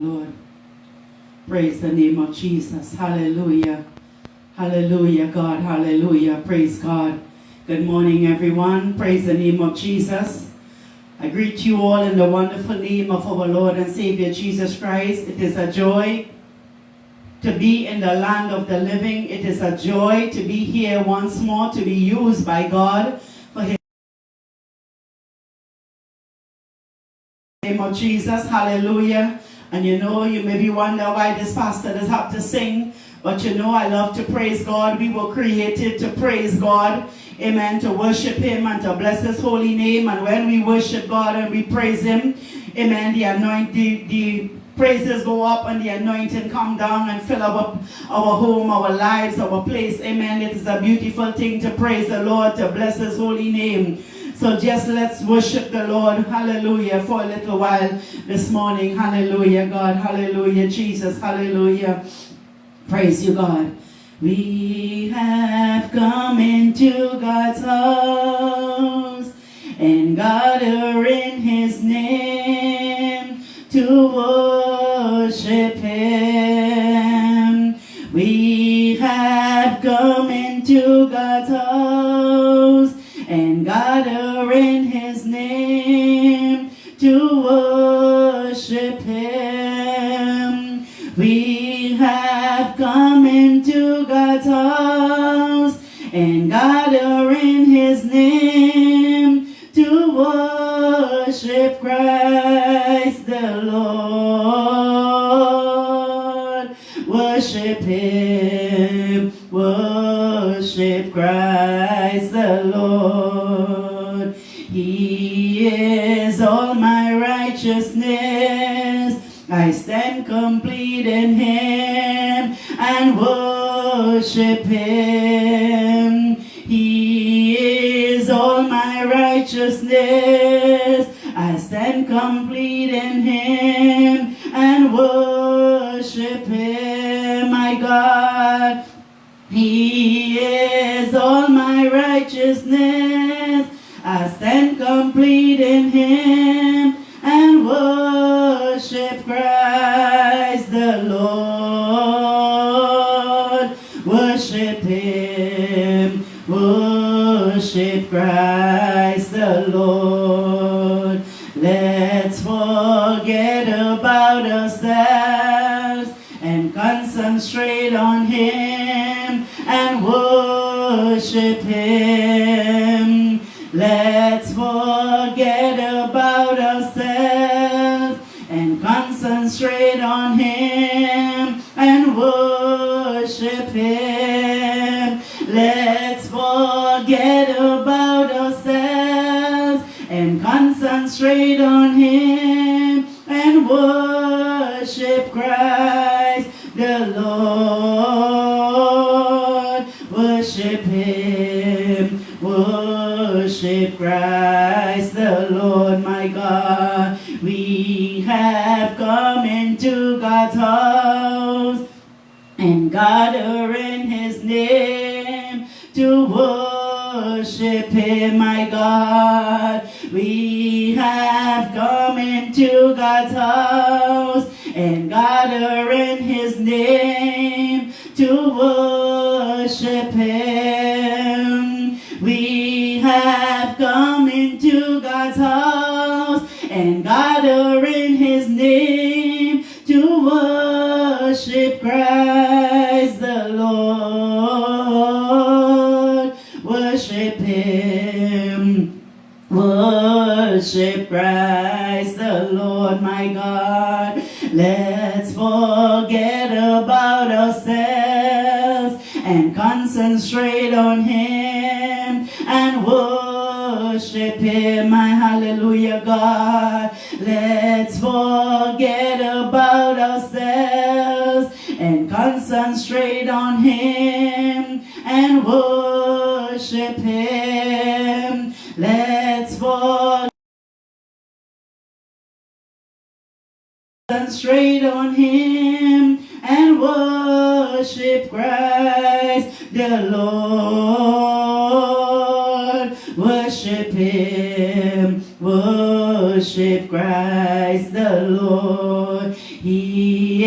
Lord. Praise the name of Jesus. Hallelujah. Hallelujah, God. Hallelujah. Praise God. Good morning, everyone. Praise the name of Jesus. I greet you all in the wonderful name of our Lord and Savior Jesus Christ. It is a joy to be in the land of the living. It is a joy to be here once more, to be used by God for His name of Jesus. Hallelujah. And you maybe wonder why this pastor does have to sing. But I love to praise God. We were created to praise God. Amen. To worship Him and to bless His holy name. And when we worship God and we praise Him, amen, the praises go up and the anointing come down and fill our home, our lives, our place. Amen. It is a beautiful thing to praise the Lord, to bless His holy name. So just let's worship the Lord, hallelujah, for a little while this morning. Hallelujah, God, hallelujah, Jesus, hallelujah. Praise you, God. We have come into God's house and gather in His name to worship Him. We have come into God's house and gather in His name to worship Him. We have come into God's house and gather in His name to worship Christ the Lord. Worship Him, worship Christ the Lord. He is all my righteousness. I stand complete in Him and worship Him. He is all my righteousness. I stand complete in Him and worship Him, my God. He is all my righteousness. I stand complete in Him and worship Christ the Lord. Worship Him, worship Christ the Lord. Let's forget about ourselves and concentrate on Him and worship Him. Let's forget about ourselves and concentrate on Him and worship Him. Let's forget about ourselves and concentrate on Him and worship Christ the Lord. Worship Him, worship Christ the Lord, my God. We have come into God's house and gather in His name to worship Him, my God. We have come into God's house and gather in His name to worship Him. We have come into God's house and gather in His name to worship Christ the Lord. Worship Him, worship Christ the Lord, my God. Let's forget about ourselves and concentrate on Him and worship Him, my hallelujah, God. Let's forget about ourselves and concentrate on Him and worship Him. Let's concentrate on Him and worship Christ the Lord. Worship Him, worship Christ the Lord. He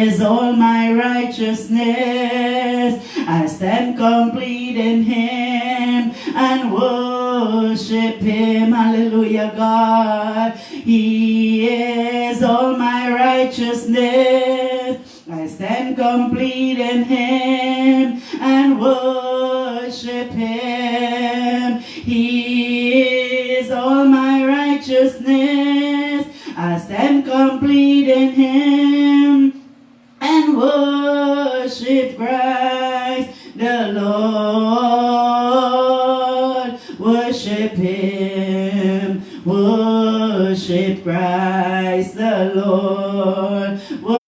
is all my righteousness. I stand complete in Him and worship Him. Hallelujah, God. He is all my righteousness. I stand complete in Him and worship Him. He is all my righteousness. I stand complete in Him and worship Christ the Lord. Worship Him, worship Christ the Lord.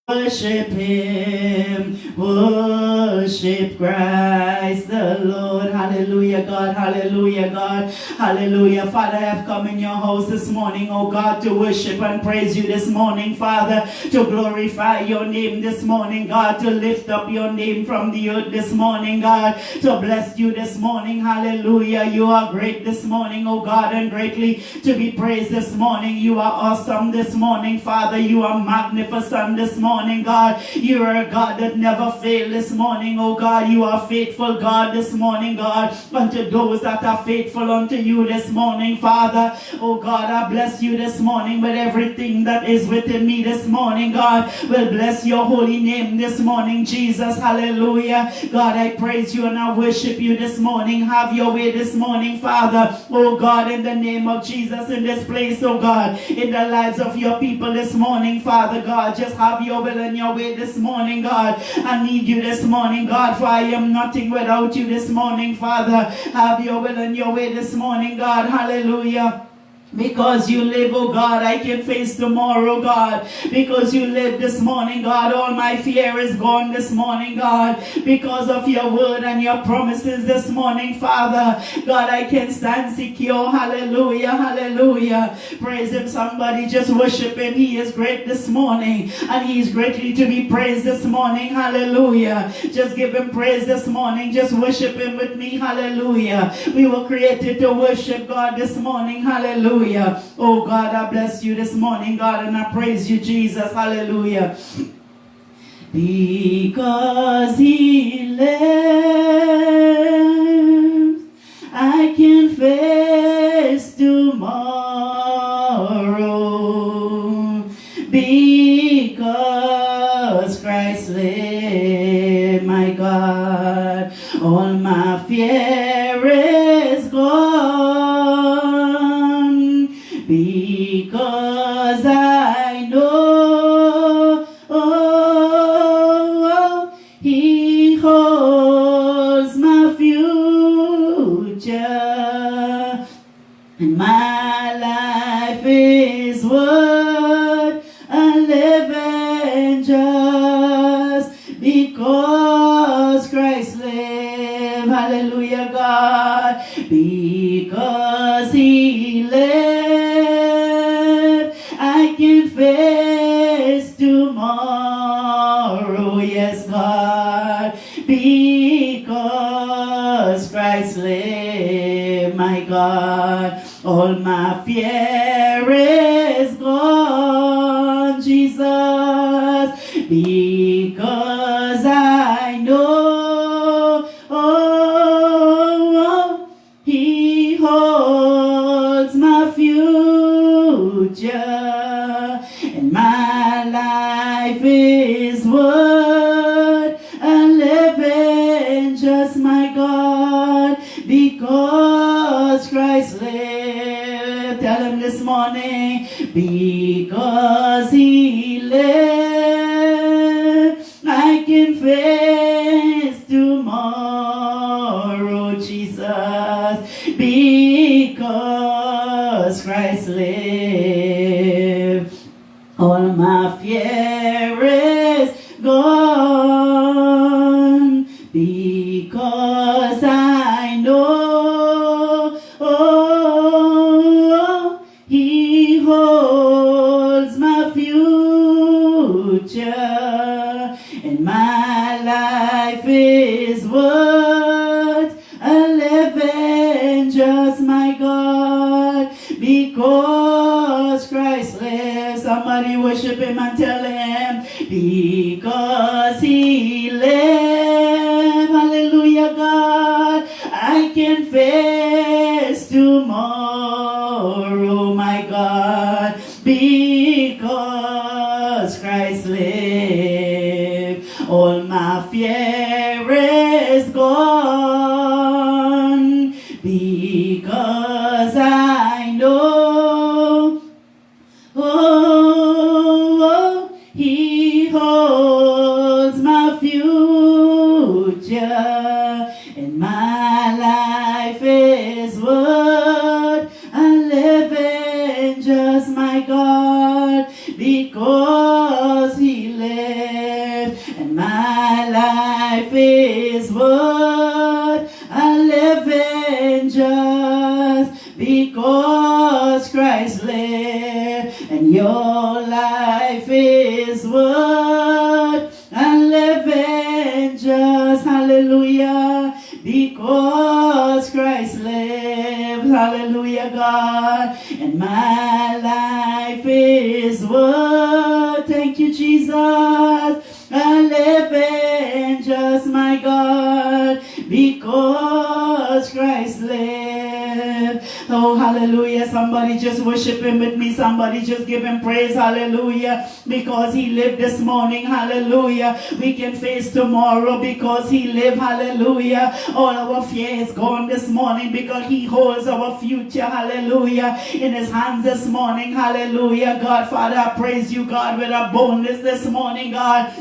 Worship Him, worship Christ the Lord. Hallelujah, God, hallelujah, God, hallelujah. Father, I have come in your house this morning, oh God, to worship and praise you this morning, Father, to glorify your name this morning, God, to lift up your name from the earth this morning, God, to bless you this morning. Hallelujah. You are great this morning, oh God, and greatly to be praised this morning. You are awesome this morning, Father. You are magnificent this morning, God. You are a God that never failed this morning, oh God. You are faithful, God, this morning, God, unto those that are faithful unto you this morning, Father. Oh God, I bless you this morning with everything that is within me this morning, God. Will bless your holy name this morning, Jesus. Hallelujah. God, I praise you and I worship you this morning. Have your way this morning, Father. Oh God, in the name of Jesus, in this place, oh God, in the lives of your people this morning, Father God, just have your will and your way this morning, God. I need you this morning, God, for I am nothing without you this morning, Father. Have your will and your way this morning, God. Hallelujah. Because you live, oh God, I can face tomorrow, God. Because you live this morning, God, all my fear is gone this morning, God. Because of your word and your promises this morning, Father, God, I can stand secure. Hallelujah, hallelujah. Praise Him, somebody. Just worship Him. He is great this morning, and He is greatly to be praised this morning. Hallelujah. Just give Him praise this morning. Just worship Him with me. Hallelujah. We were created to worship God this morning. Hallelujah. Oh God, I bless you this morning, God, and I praise you, Jesus. Hallelujah. Because He lives, I can face tomorrow. Because Christ lives, my God, all my fear is gone. Because I know He holds my future, and my life is worth a living just because Christ lives. Hallelujah, God. Because He lives, I can face tomorrow. Yes, God. Because Christ lives, my God, all my fear is gone, Jesus. Because I know He holds my future, and my life is worth a living just, my God, because Christ lives. Tell Him this morning, because He lives, I can face tomorrow, Jesus. Because Christ lives, all my fear is gone. Because I know He holds my future, and my life is worth a living just, my God, because Christ lives. Somebody worship Him and tell Him, Because He lives, hallelujah, God, I can face tomorrow, my God, because Christ lives. All my fear is gone, because I know, oh, He holds my future, and my life is worth a living, just my God, because He lives, and my life is worth a living, just because Christ lives, and your life is worth a living, just hallelujah, because Christ lives, hallelujah, God, and my life is worth, thank you, Jesus, a living, just my God, because Christ lives. Oh, hallelujah. Somebody just worship Him with me. Somebody just give Him praise. Hallelujah. Because He lived this morning. Hallelujah. We can face tomorrow because He lived. Hallelujah. All our fear is gone this morning because He holds our future. Hallelujah. In His hands this morning. Hallelujah. God, Father, I praise you, God, with a boldness this morning, God.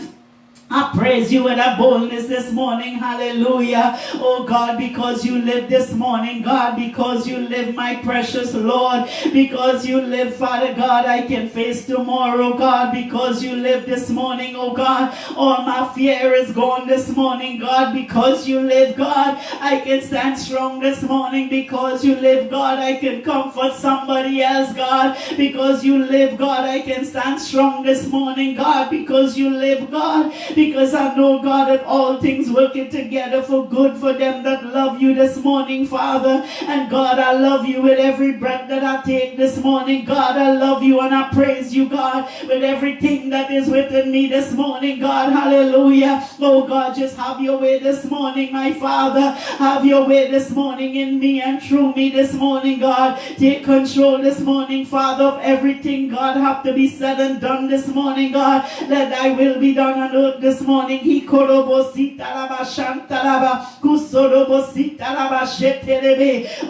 I praise you with a boldness this morning, hallelujah. Oh God, because you live this morning, God, because you live, my precious Lord, because you live, Father God, I can face tomorrow, God, because you live this morning, oh God. All my fear is gone this morning, God, because you live, God. I can stand strong this morning because you live, God. I can comfort somebody else, God, because you live, God. I can stand strong this morning, God, because you live, God. Because I know, God, that all things working together for good for them that love you this morning, Father. And God, I love you with every breath that I take this morning. God, I love you and I praise you, God, with everything that is within me this morning, God. Hallelujah. Oh God, just have your way this morning, my Father. Have your way this morning in me and through me this morning, God. Take control this morning, Father, of everything, God, have to be said and done this morning, God. Let thy will be done on earth this morning. He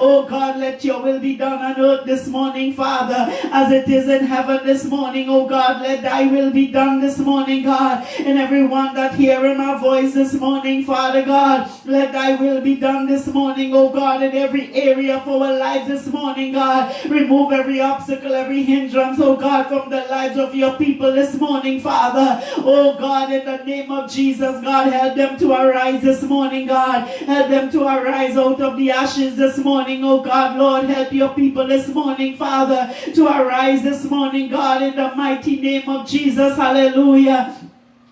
Oh God, let your will be done on earth this morning, Father, as it is in heaven this morning. Oh God, let thy will be done this morning, God. And everyone that hearing my voice this morning, Father God, let thy will be done this morning, oh God, in every area of our lives this morning, God. Remove every obstacle, every hindrance, oh God, from the lives of your people this morning, Father. Oh God, in the name of Jesus, God, help them to arise this morning, God. Help them to arise out of the ashes this morning, oh God. Lord, help your people this morning, Father, to arise this morning, God, in the mighty name of Jesus. Hallelujah.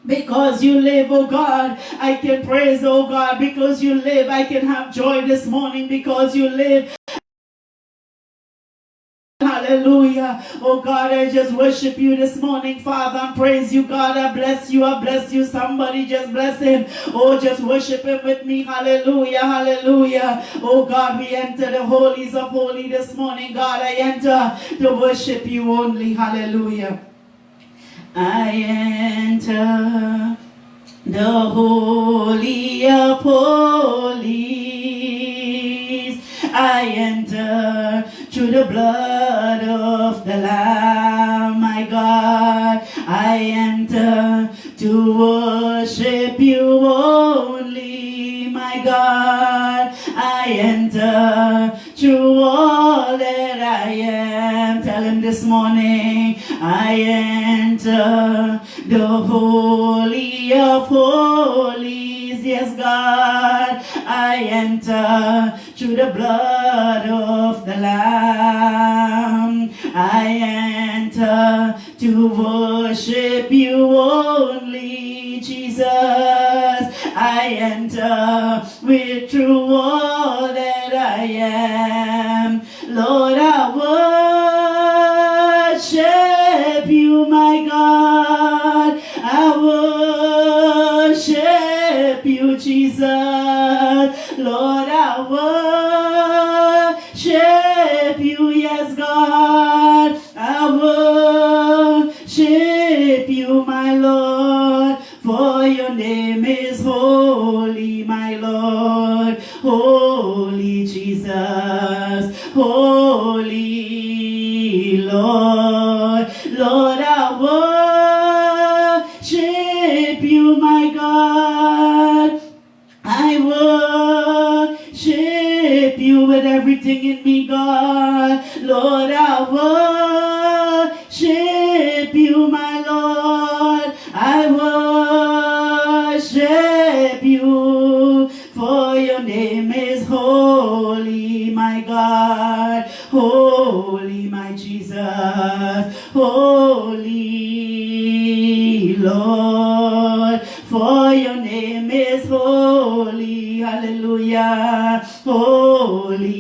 Because you live, oh God, I can praise, oh God. Because you live, I can have joy this morning. Because you live. Hallelujah. Oh God, I just worship you this morning, Father, and praise you, God. I bless you. I bless you. Somebody just bless him. Oh, just worship him with me. Hallelujah. Hallelujah. Oh God, we enter the holies of holy this morning, God. I enter to worship you only. Hallelujah. I enter the holy of holies. I enter through the blood of the Lamb, my God. I enter to worship you only, my God. I enter through all that I am. Tell him this morning, I enter the holy of holies. Yes, God, I enter through the blood of the Lamb. I enter to worship you only, Jesus. I enter with through all that I am. Lord, I worship you, my God. I worship you, Jesus. Lord, I worship you, yes, God. I worship you, my Lord, for your name is holy, my Lord. Holy Jesus, holy Lord. Lord, I worship you, my God. I worship you with everything in me, God. Lord, I worship you, my Lord. I worship you, for your name is holy, my God. Holy, my Jesus. Holy Lord, for your name is holy. Hallelujah. Holy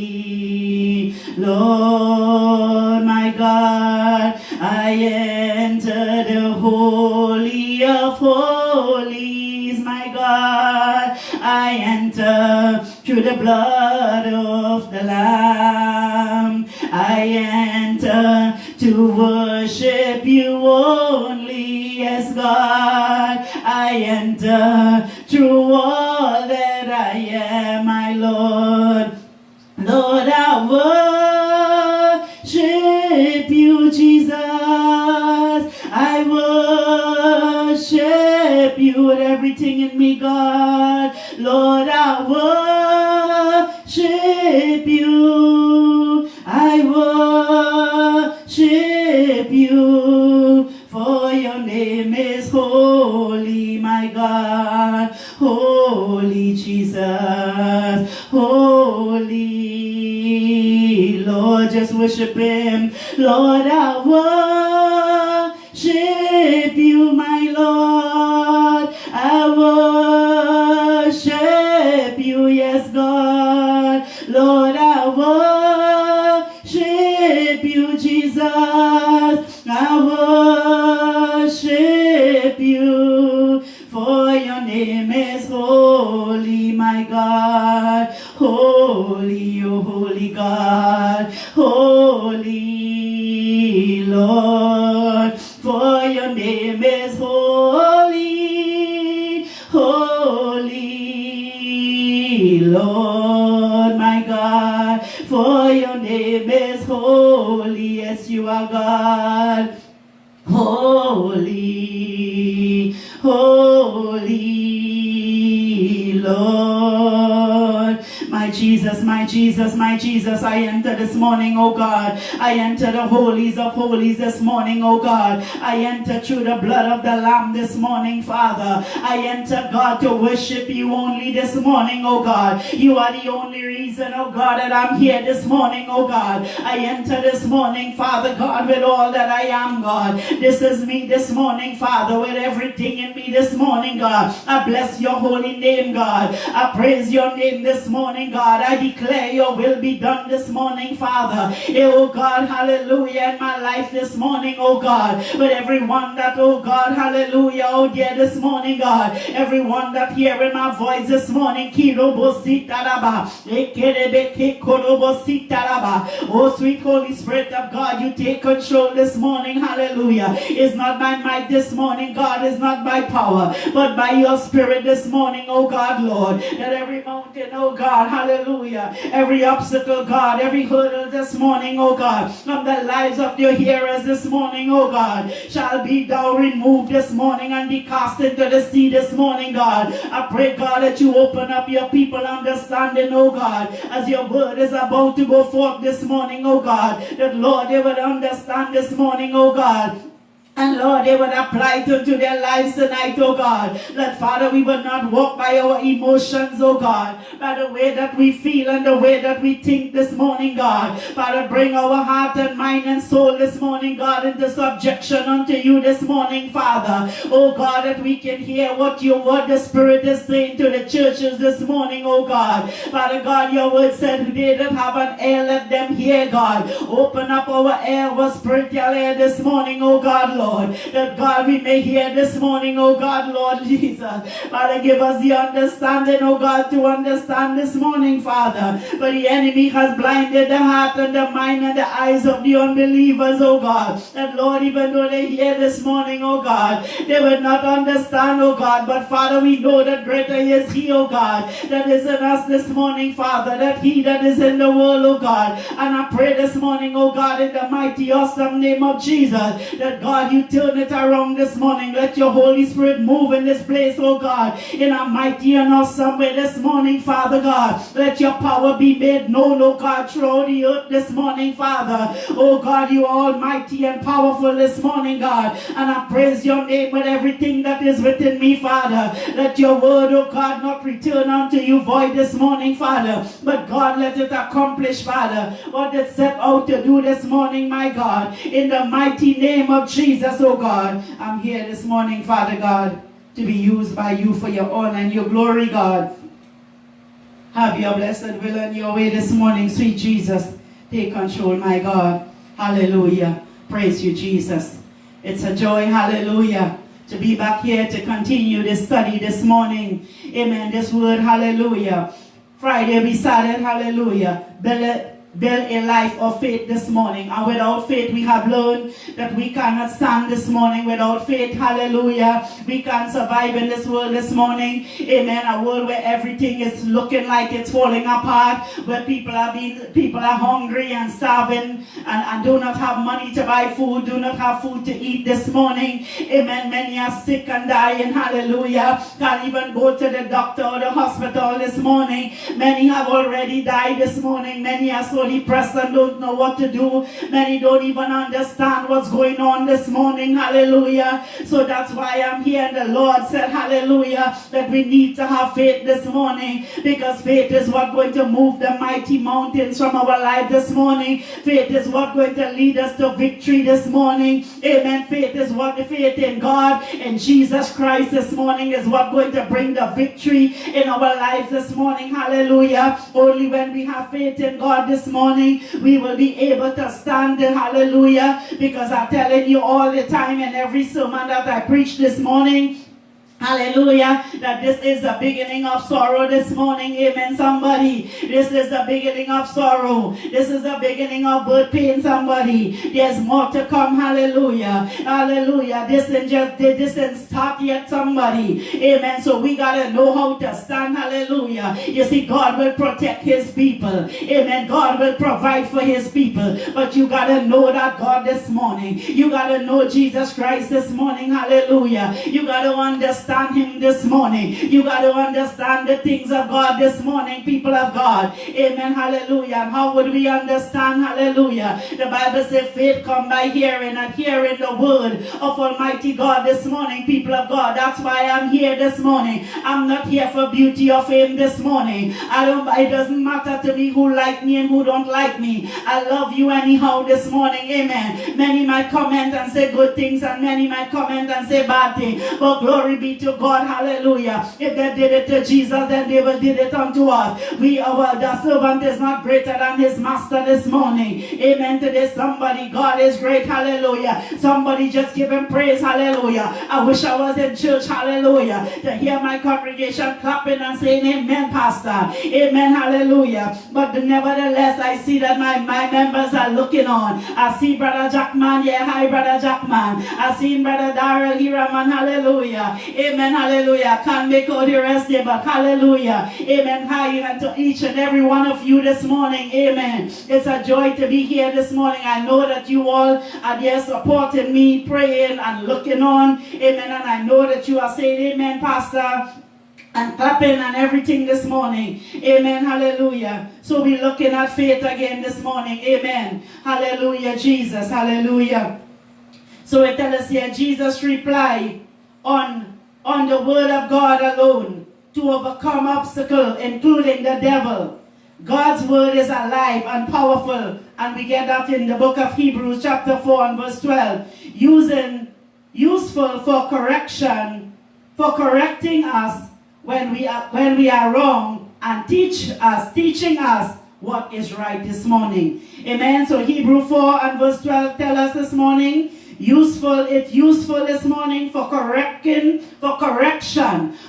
Lord, my God. I enter the holy of holies, my God. I enter through the blood of the Lamb. I enter to worship you only, yes, God. I enter through all that I am, my Lord. Lord, I worship you, Jesus. I worship you with everything in me, God. Lord, I worship you. I worship you, for your name is holy, my God. Holy Jesus, holy Lord, just worship him. Lord, I worship you, my Lord. I worship you, yes, God. Lord, I worship you, Jesus. I worship you, for your name is holy, my God. Holy, oh holy God. Holy Lord, for your name is holy. Holy Lord, my God, for your name is holy. Yes, you are God. Holy, holy Lord. My Jesus, my Jesus, my Jesus, I enter this morning, oh God. I enter the holies of holies this morning, oh God. I enter through the blood of the Lamb this morning, Father. I enter, God, to worship you only this morning, oh God. You are the only reason, oh God, that I'm here this morning, oh God. I enter this morning, Father God, with all that I am, God. This is me this morning, Father, with everything in me this morning, God. I bless your holy name, God. I praise your name this morning, God. I declare your will be done this morning, Father. Oh God, hallelujah, in my life this morning, oh God. With everyone that, oh God, hallelujah, oh dear, this morning, God. Everyone that hearing my voice this morning, oh sweet Holy Spirit of God, you take control this morning, hallelujah. It's not by might this morning, God, it's not by power, but by your spirit this morning, oh God, Lord. That every mountain, oh God, hallelujah, every obstacle, God, every hurdle this morning, oh God, from the lives of your hearers this morning, oh God, shall be thou removed this morning and be cast into the sea this morning, God. I pray, God, that you open up your people understanding, oh God, as your word is about to go forth this morning, oh God, that Lord, they would understand this morning, oh God. And Lord, they would apply to their lives tonight, oh God. That Father, we would not walk by our emotions, oh God, by the way that we feel and the way that we think this morning, God. Father, bring our heart and mind and soul this morning, God, into subjection unto you this morning, Father. Oh God, that we can hear what the Spirit is saying to the churches this morning, oh God. Father God, your word said, they that have an ear, let them hear, God. Open up our ear, our spiritual ear this morning, oh God, Lord. Lord. That God, we may hear this morning, oh God, Lord Jesus. Father, give us the understanding, oh God, to understand this morning, Father. For the enemy has blinded the heart and the mind and the eyes of the unbelievers, oh God. And Lord, even though they hear this morning, oh God, they will not understand, oh God. But Father, we know that greater is He, oh God, that is in us this morning, Father, that He that is in the world, oh God. And I pray this morning, oh God, in the mighty, awesome name of Jesus, that God, you turn it around this morning. Let your Holy Spirit move in this place, oh God, in a mighty and awesome way this morning, Father God. Let your power be made known, oh God, throughout the earth this morning, Father. Oh God, you are almighty and powerful this morning, God. And I praise your name with everything that is within me, Father. Let your word, oh God, not return unto you void this morning, Father. But God, let it accomplish, Father, what it set out to do this morning, my God. In the mighty name of Jesus, oh God. I'm here this morning, Father God, to be used by you for your honor and your glory, God. Have your blessed will and your way this morning, sweet Jesus. Take control, my God. Hallelujah. Praise you, Jesus. It's a joy, hallelujah, to be back here to continue this study this morning. Amen. This word, hallelujah. Friday we started, hallelujah, build a life of faith this morning. And without faith, we have learned that we cannot stand this morning. Without faith, hallelujah, we can't survive in this world this morning. Amen. A world where everything is looking like it's falling apart, where people are hungry and starving and do not have money to buy food, do not have food to eat this morning. Amen. Many are sick and dying. Hallelujah. Can't even go to the doctor or the hospital this morning. Many have already died this morning. Many are so depressed and don't know what to do. Many don't even understand what's going on this morning. Hallelujah. So that's why I'm here, and the Lord said, hallelujah, that we need to have faith this morning, because faith is what's going to move the mighty mountains from our life this morning. Faith is what's going to lead us to victory this morning. Amen. Faith is what the faith in God and Jesus Christ this morning is what going to bring the victory in our lives this morning. Hallelujah. Only when we have faith in God this morning, we will be able to stand. Hallelujah. Because I'm telling you all the time in every sermon that I preach this morning, hallelujah, that this is the beginning of sorrow this morning. Amen, somebody. This is the beginning of sorrow. This is the beginning of birth pain, somebody. There's more to come. Hallelujah. Hallelujah. This didn't start yet, somebody. Amen. So we got to know how to stand. Hallelujah. You see, God will protect his people. Amen. God will provide for his people. But you got to know that God this morning. You got to know Jesus Christ this morning. Hallelujah. You got to understand him this morning. You got to understand the things of God this morning, people of God. Amen. Hallelujah. And how would we understand? Hallelujah. The Bible says faith come by hearing, and hearing the word of Almighty God this morning, people of God. That's why I'm here this morning. I'm not here for beauty or fame this morning. It doesn't matter to me who like me and who don't like me. I love you anyhow this morning. Amen. Many might comment and say good things, and many might comment and say bad things. But glory be to God. Hallelujah. If they did it to Jesus, then they will did it unto us. The servant is not greater than his master this morning. Amen. Today somebody, God is great. Hallelujah. Somebody just give him praise. Hallelujah. I wish I was in church. Hallelujah. To hear my congregation clapping and saying amen, pastor. Amen. Hallelujah. But nevertheless, I see that my members are looking on. I see Brother Jackman. Yeah, hi Brother Jackman. I see Brother Darrell Hiraman. Hallelujah. Amen, hallelujah. Can't make out the rest there, but hallelujah. Amen. Hi, and to each and every one of you this morning. Amen. It's a joy to be here this morning. I know that you all are there supporting me, praying and looking on. Amen. And I know that you are saying amen, pastor, and clapping and everything this morning. Amen. Hallelujah. So we're looking at faith again this morning. Amen. Hallelujah, Jesus. Hallelujah. So it tells us here, Jesus replied on the word of God alone to overcome obstacles, including the devil. God's word is alive and powerful, and we get that in the book of Hebrews chapter 4 and verse 12. Useful for correction, for correcting us when we are wrong, and teaching us what is right this morning. Amen. So Hebrews 4 and verse 12 tell us this morning, Useful, it's useful this morning for correction.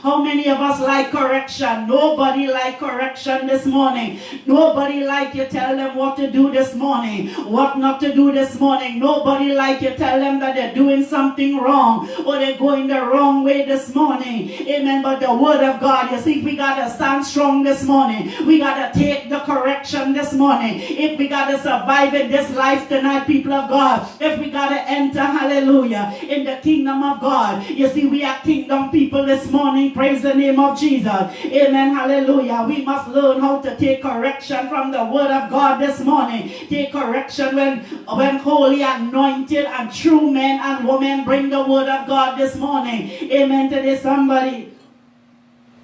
How many of us like correction? Nobody like correction this morning. Nobody like you tell them what to do this morning, what not to do this morning. Nobody like you tell them that they're doing something wrong or they're going the wrong way this morning. Amen. But the word of God, you see, we got to stand strong this morning. We got to take the correction this morning. If we got to survive in this life tonight, people of God, if we got to enter, hallelujah, in the kingdom of God. You see, we are kingdom people this morning. Praise the name of Jesus. Amen. Hallelujah. We must learn how to take correction from the word of God this morning. Take correction when holy, anointed, and true men and women bring the word of God this morning. Amen. Today, somebody.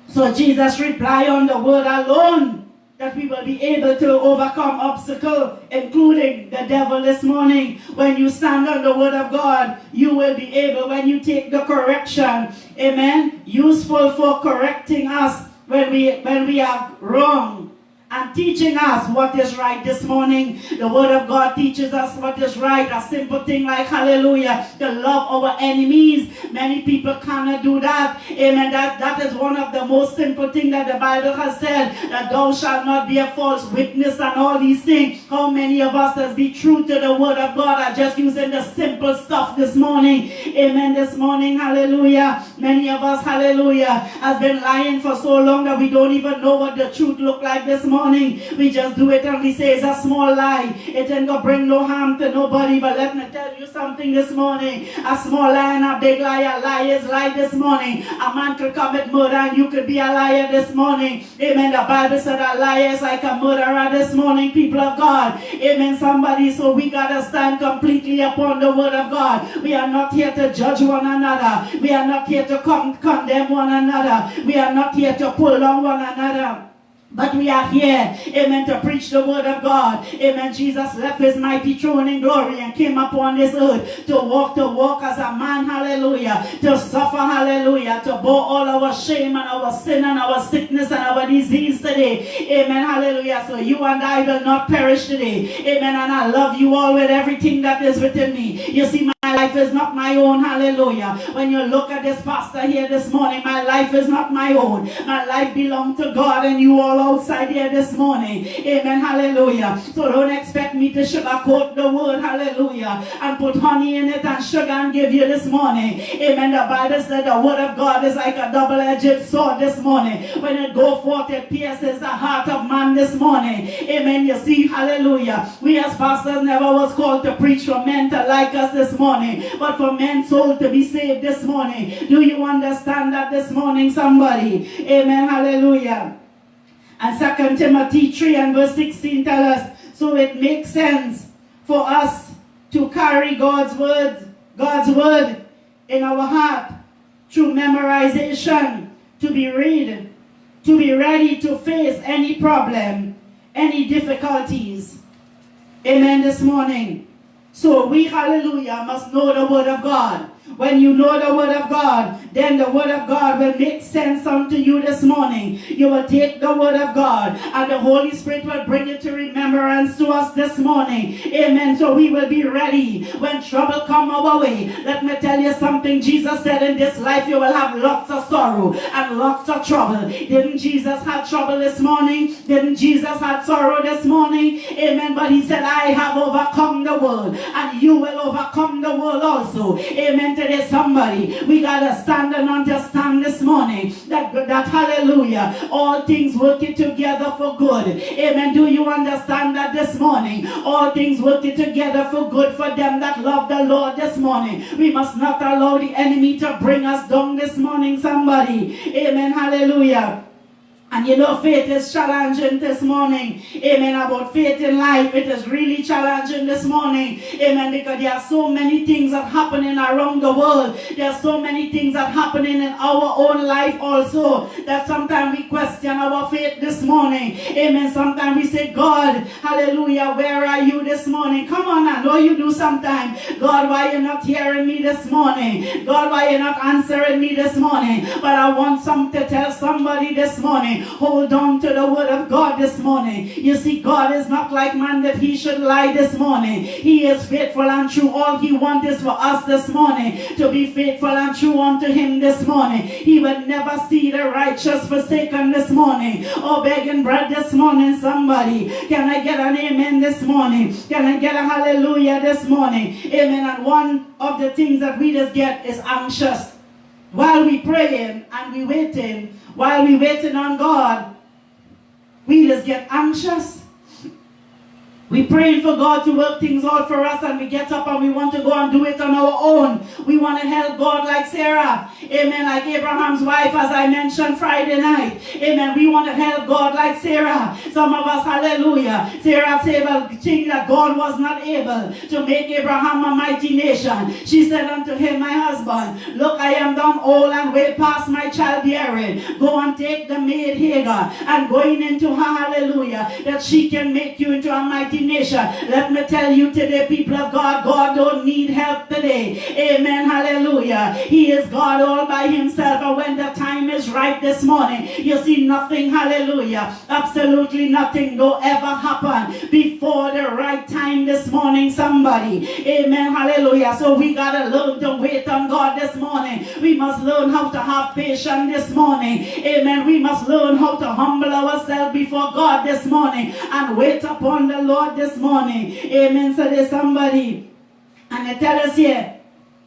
So Jesus replied on the word alone that we will be able to overcome obstacles, including the devil this morning. When you stand on the word of God, you will be able, when you take the correction, amen, useful for correcting us when we are wrong and teaching us what is right this morning. The word of God teaches us what is right. A simple thing like, hallelujah, to love our enemies. Many people cannot do that. Amen. That is one of the most simple things that the Bible has said, that thou shalt not be a false witness and all these things. How many of us has be true to the word of God are just using the simple stuff this morning? Amen. This morning, hallelujah. Many of us, hallelujah, has been lying for so long that we don't even know what the truth look like this morning. We just do it and we say it's a small lie. It ain't gonna bring no harm to nobody. But let me tell you something this morning. A small lie and a big lie. A lie is lie this morning. A man could commit murder and you could be a liar this morning. Amen. The Bible said a liar is like a murderer this morning, people of God. Amen. Somebody, so we gotta stand completely upon the word of God. We are not here to judge one another. We are not here to condemn one another. We are not here to pull on one another. But we are here, amen, to preach the word of God. Amen. Jesus left his mighty throne in glory and came upon this earth to walk as a man, hallelujah, to suffer, hallelujah, to bear all our shame and our sin and our sickness and our disease today. Amen, hallelujah. So you and I will not perish today. Amen. And I love you all with everything that is within me. You see, my life is not my own, hallelujah. When you look at this pastor here this morning, my life is not my own. My life belongs to God and you all outside here this morning. Amen, hallelujah. So don't expect me to sugarcoat the word, hallelujah, and put honey in it and sugar and give you this morning. Amen. The Bible said the word of God is like a double-edged sword this morning. When it goes forth, it pierces the heart of man this morning. Amen. You see, hallelujah. We as pastors never was called to preach for men to like us this morning, but for men's soul to be saved this morning. Do you understand that this morning, somebody? Amen. Hallelujah. And 2 Timothy 3 and verse 16 tell us, so it makes sense for us to carry God's word in our heart through memorization, to be ready to face any problem, any difficulties. Amen this morning. So we, hallelujah, must know the word of God. When you know the word of God, then the word of God will make sense unto you this morning. You will take the word of God and the Holy Spirit will bring it to remembrance to us this morning. Amen. So we will be ready when trouble come our way. Let me tell you something. Jesus said in this life you will have lots of sorrow and lots of trouble. Didn't Jesus have trouble this morning? Didn't Jesus have sorrow this morning? Amen. But he said, I have overcome the world and you will overcome the world also. Amen. Today, somebody, we got to stand and understand this morning that hallelujah, all things working together for good. Amen. Do you understand that this morning? All things working together for good for them that love the Lord this morning. We must not allow the enemy to bring us down this morning, somebody. Amen. Hallelujah. And you know, faith is challenging this morning. Amen. About faith in life, it is really challenging this morning. Amen. Because there are so many things that are happening around the world. There are so many things that are happening in our own life also, that sometimes we question our faith this morning. Amen. Sometimes we say, God, hallelujah, where are you this morning? Come on, I know you do sometimes. God, why are you not hearing me this morning? God, why are you not answering me this morning? But I want to tell somebody this morning, morning. Hold on to the word of God this morning. You see, God is not like man that he should lie this morning. He is faithful and true. All he wants is for us this morning to be faithful and true unto him this morning. He will never see the righteous forsaken this morning or begging bread this morning. Somebody, can I get an amen this morning? Can I get a hallelujah this morning? Amen. And one of the things that we just get is anxious. While we praying and we waiting, while we waiting on God, we just get anxious. We praying for God to work things out for us, and we get up and we want to go and do it on our own. We want to help God like Sarah. Amen. Like Abraham's wife, as I mentioned Friday night. Amen. We want to help God like Sarah. Some of us, hallelujah. Sarah said, well, think that God was not able to make Abraham a mighty nation. She said unto him, my husband, look, I am done old and way past my childbearing. Go and take the maid Hagar and going into her, hallelujah, that she can make you into a mighty nation. Let me tell you today, people of God, God don't need help today. Amen. Hallelujah. He is God all by himself. And when the time is right this morning, you see nothing, hallelujah, absolutely nothing will ever happen before the right time this morning, somebody. Amen. Hallelujah. So we got to learn to wait on God this morning. We must learn how to have patience this morning. Amen. We must learn how to humble ourselves before God this morning and wait upon the Lord this morning. Amen. So there's somebody, and they tell us here,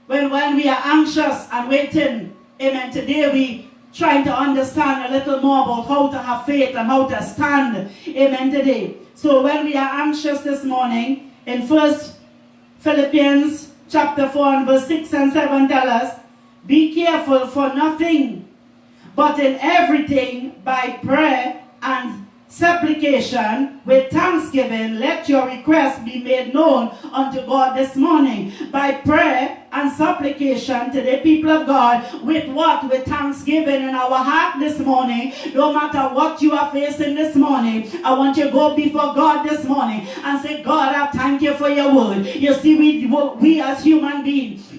when we are anxious and waiting, amen, today we trying to understand a little more about how to have faith and how to stand, amen, today. So when we are anxious this morning, in 1 Philippians chapter 4 and verse 6 and 7 tell us, be careful for nothing, but in everything by prayer and supplication with thanksgiving, let your requests be made known unto God this morning. By prayer and supplication to the people of God, with what? With thanksgiving in our heart this morning. No matter what you are facing this morning, I want you to go before God this morning and say, God, I thank you for your word. You see, we as human beings,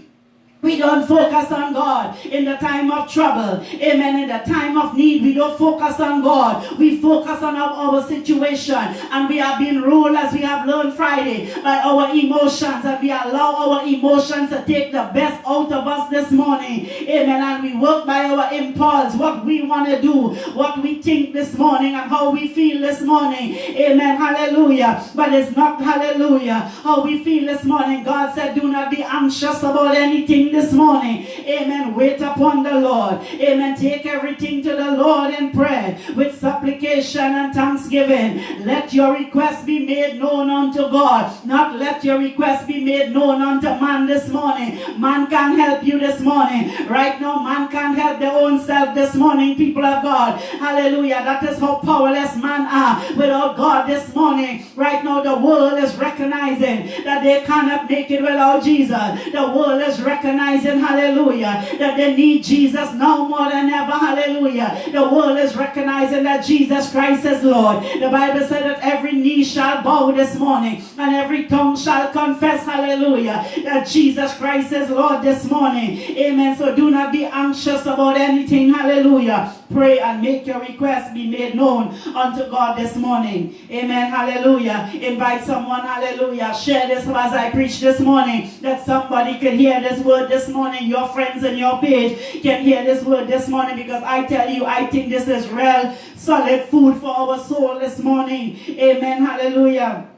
we don't focus on God in the time of trouble. Amen. In the time of need, we don't focus on God. We focus on our situation. And we are being ruled, as we have learned Friday, by our emotions. And we allow our emotions to take the best out of us this morning. Amen. And we work by our impulse, what we want to do, what we think this morning, and how we feel this morning. Amen. Hallelujah. But it's not, hallelujah, how we feel this morning. God said, do not be anxious about anything this morning. Amen. Wait upon the Lord. Amen. Take everything to the Lord in prayer with supplication and thanksgiving. Let your request be made known unto God. Not let your request be made known unto man this morning. Man can't help you this morning. Right now, man can't help their own self this morning, people of God. Hallelujah. That is how powerless man are without God this morning. Right now, the world is recognizing that they cannot make it without Jesus. The world is recognizing, hallelujah, that they need Jesus now more than ever. Hallelujah. The world is recognizing that Jesus Christ is Lord. The Bible said that every knee shall bow this morning and every tongue shall confess, hallelujah, that Jesus Christ is Lord this morning. Amen. So do not be anxious about anything. Hallelujah. Pray and make your request be made known unto God this morning. Amen. Hallelujah. Invite someone. Hallelujah. Share this as I preach this morning, that somebody can hear this word this morning. Your friends and your page can hear this word this morning, because I tell you, I think this is real solid food for our soul this morning. Amen. Hallelujah.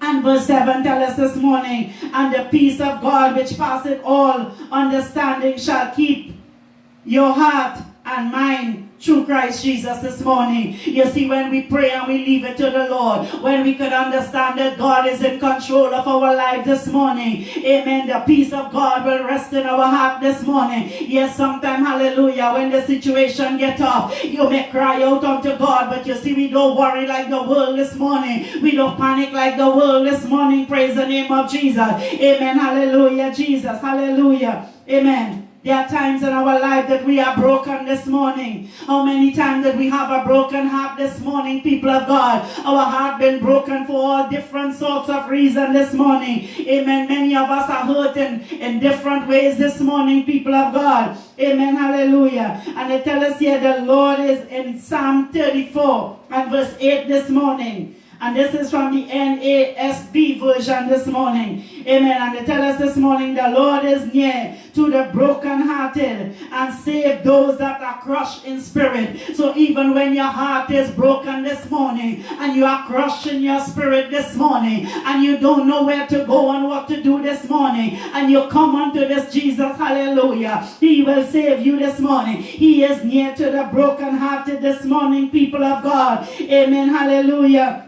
And verse 7 tells us this morning, and the peace of God which passeth all understanding shall keep your heart and mind through Christ Jesus this morning. You see, when we pray and we leave it to the Lord, when we could understand that God is in control of our life this morning, amen, the peace of God will rest in our heart this morning. Yes, sometimes, hallelujah, when the situation gets tough, you may cry out unto God, but you see, we don't worry like the world this morning. We don't panic like the world this morning. Praise the name of Jesus. Amen. Hallelujah. Jesus. Hallelujah. Amen. There are times in our life that we are broken this morning. How many times that we have a broken heart this morning, people of God? Our heart been broken for all different sorts of reasons this morning. Amen. Many of us are hurting in different ways this morning, people of God. Amen. Hallelujah. And they tell us here the Lord is in Psalm 34 and verse 8 this morning. And this is from the NASB version this morning. Amen. And they tell us this morning, the Lord is near to the brokenhearted and save those that are crushed in spirit. So even when your heart is broken this morning and you are crushed in your spirit this morning and you don't know where to go and what to do this morning and you come unto this Jesus, hallelujah, He will save you this morning. He is near to the brokenhearted this morning, people of God. Amen. Hallelujah.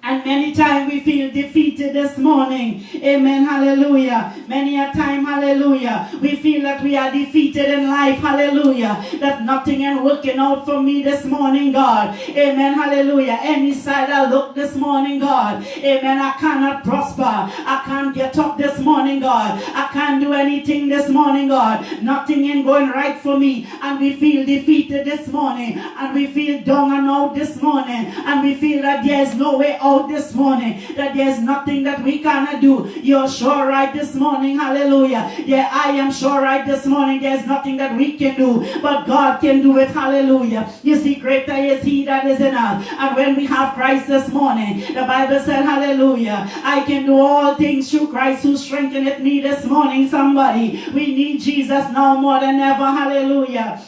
And many times we feel defeated this morning. Amen. Hallelujah. Many a time, hallelujah, we feel that we are defeated in life. Hallelujah. That nothing is working out for me this morning, God. Amen. Hallelujah. Any side I look this morning, God. Amen. I cannot prosper. I can't get up this morning, God. I can't do anything this morning, God. Nothing is going right for me. And we feel defeated this morning. And we feel down and out this morning. And we feel that there is no way out this morning, that there's nothing that we cannot do. You're sure right this morning, hallelujah. Yeah, I am sure right this morning, there's nothing that we can do, but God can do it, hallelujah. You see, greater is He that is in us. And when we have Christ this morning, the Bible said, hallelujah, I can do all things through Christ who strengtheneth me this morning. Somebody, we need Jesus now more than ever, hallelujah.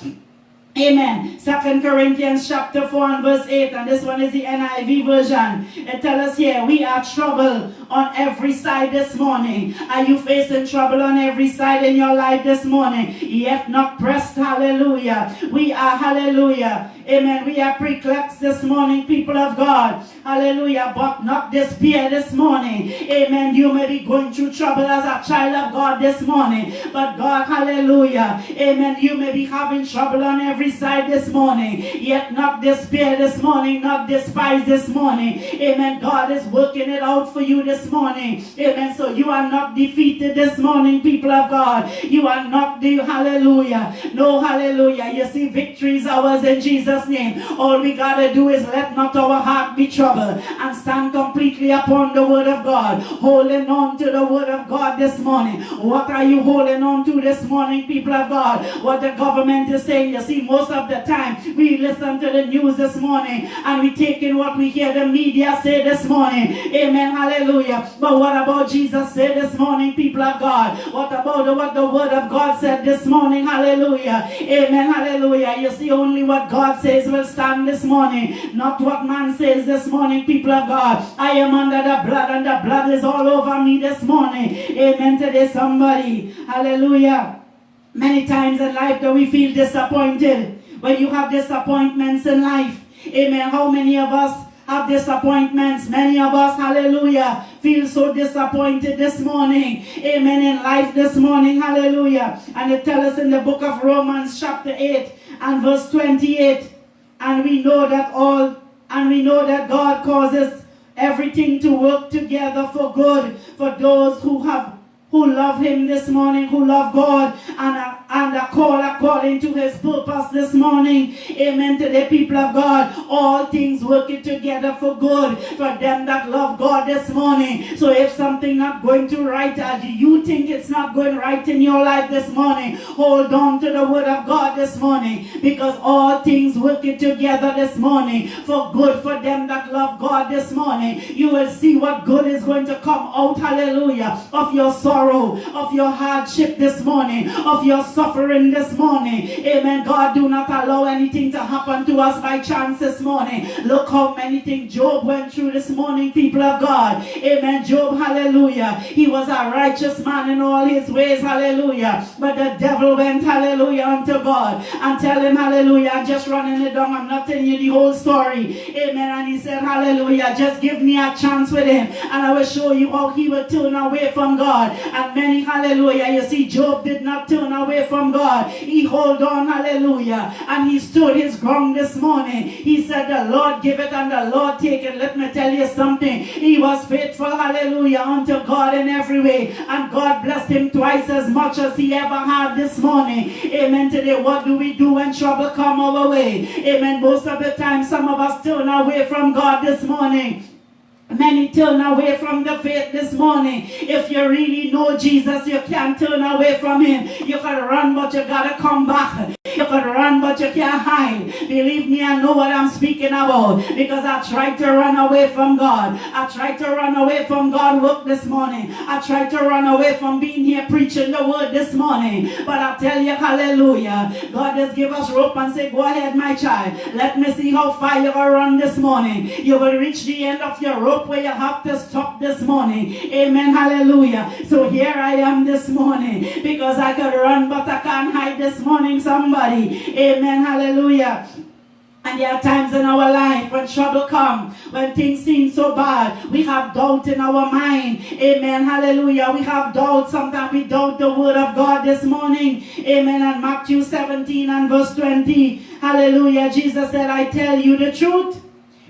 Amen. 2 Corinthians chapter 4 and verse 8, and this one is the NIV version. It tells us here, we are troubled on every side this morning. Are you facing trouble on every side in your life this morning? Yet not pressed, hallelujah. We are, hallelujah. Amen. We are perplexed this morning, people of God. Hallelujah. But not despair this morning. Amen. You may be going through trouble as a child of God this morning. But God, hallelujah. Amen. You may be having trouble on every side this morning. Yet not despair this morning. Not despise this morning. Amen. God is working it out for you this morning. Amen. So you are not defeated this morning, people of God. You are not the hallelujah. No, hallelujah. You see, victory is ours in Jesus' name. All we got to do is let not our heart be troubled and stand completely upon the word of God, holding on to the word of God this morning. What are you holding on to this morning, people of God? What the government is saying. You see, most of the time we listen to the news this morning and we take in what we hear the media say this morning. Amen. Hallelujah. But what about Jesus said this morning, people of God? What about what the word of God said this morning? Hallelujah. Amen. Hallelujah. You see, only what God says will stand this morning, not what man says this morning, people of God. I am under the blood and the blood is all over me this morning. Amen. Today, somebody. Hallelujah. Many times in life that we feel disappointed. When you have disappointments in life, amen, how many of us have disappointments? Many of us, hallelujah, feel so disappointed this morning, amen, in life this morning, hallelujah. And it tells us in the book of Romans chapter 8 and verse 28, and we know that God causes everything to work together for good for those who love Him this morning, who love God and are called according to His purpose this morning. Amen. To the people of God, all things working together for good for them that love God this morning. So if something not going to right, you think it's not going right in your life this morning, hold on to the word of God this morning, because all things working together this morning for good for them that love God this morning. You will see what good is going to come out, hallelujah, of your sorrow, of your hardship this morning, of your suffering this morning. Amen. God, do not allow anything to happen to us by chance this morning. Look how many things Job went through this morning, people of God. Amen. Job, hallelujah, he was a righteous man in all his ways, hallelujah. But the devil went, hallelujah, unto God and tell him, hallelujah, I'm just running it down, I'm not telling you the whole story. Amen. And he said, hallelujah, just give me a chance with him and I will show you how he will turn away from God. And many, hallelujah, you see, Job did not turn away from God. He held on, hallelujah, and he stood his ground this morning. He said, the Lord give it and the Lord take it. Let me tell you something. He was faithful, hallelujah, unto God in every way, and God blessed him twice as much as he ever had this morning. Amen. Today, what do we do when trouble come our way? Amen. Most of the time, some of us turn away from God this morning. Many turn away from the faith this morning. If you really know Jesus, you can't turn away from him. You can run, but you gotta come back. You can run, but you can't hide. Believe me, I know what I'm speaking about, because I tried to run away from God. I tried to run away from God work this morning. I tried to run away from being here preaching the word this morning. But I tell you, hallelujah, God just give us rope and say, go ahead, my child. Let me see how far you will run this morning. You will reach the end of your rope where you have to stop this morning. Amen, hallelujah. So here I am this morning, because I could run but I can't hide this morning, somebody. Amen, hallelujah. And there are times in our life when trouble comes, when things seem so bad, we have doubt in our mind. Amen, hallelujah. We have doubt. Sometimes we doubt the word of God this morning. Amen. And Matthew 17 and verse 20, hallelujah, Jesus said, I tell you the truth.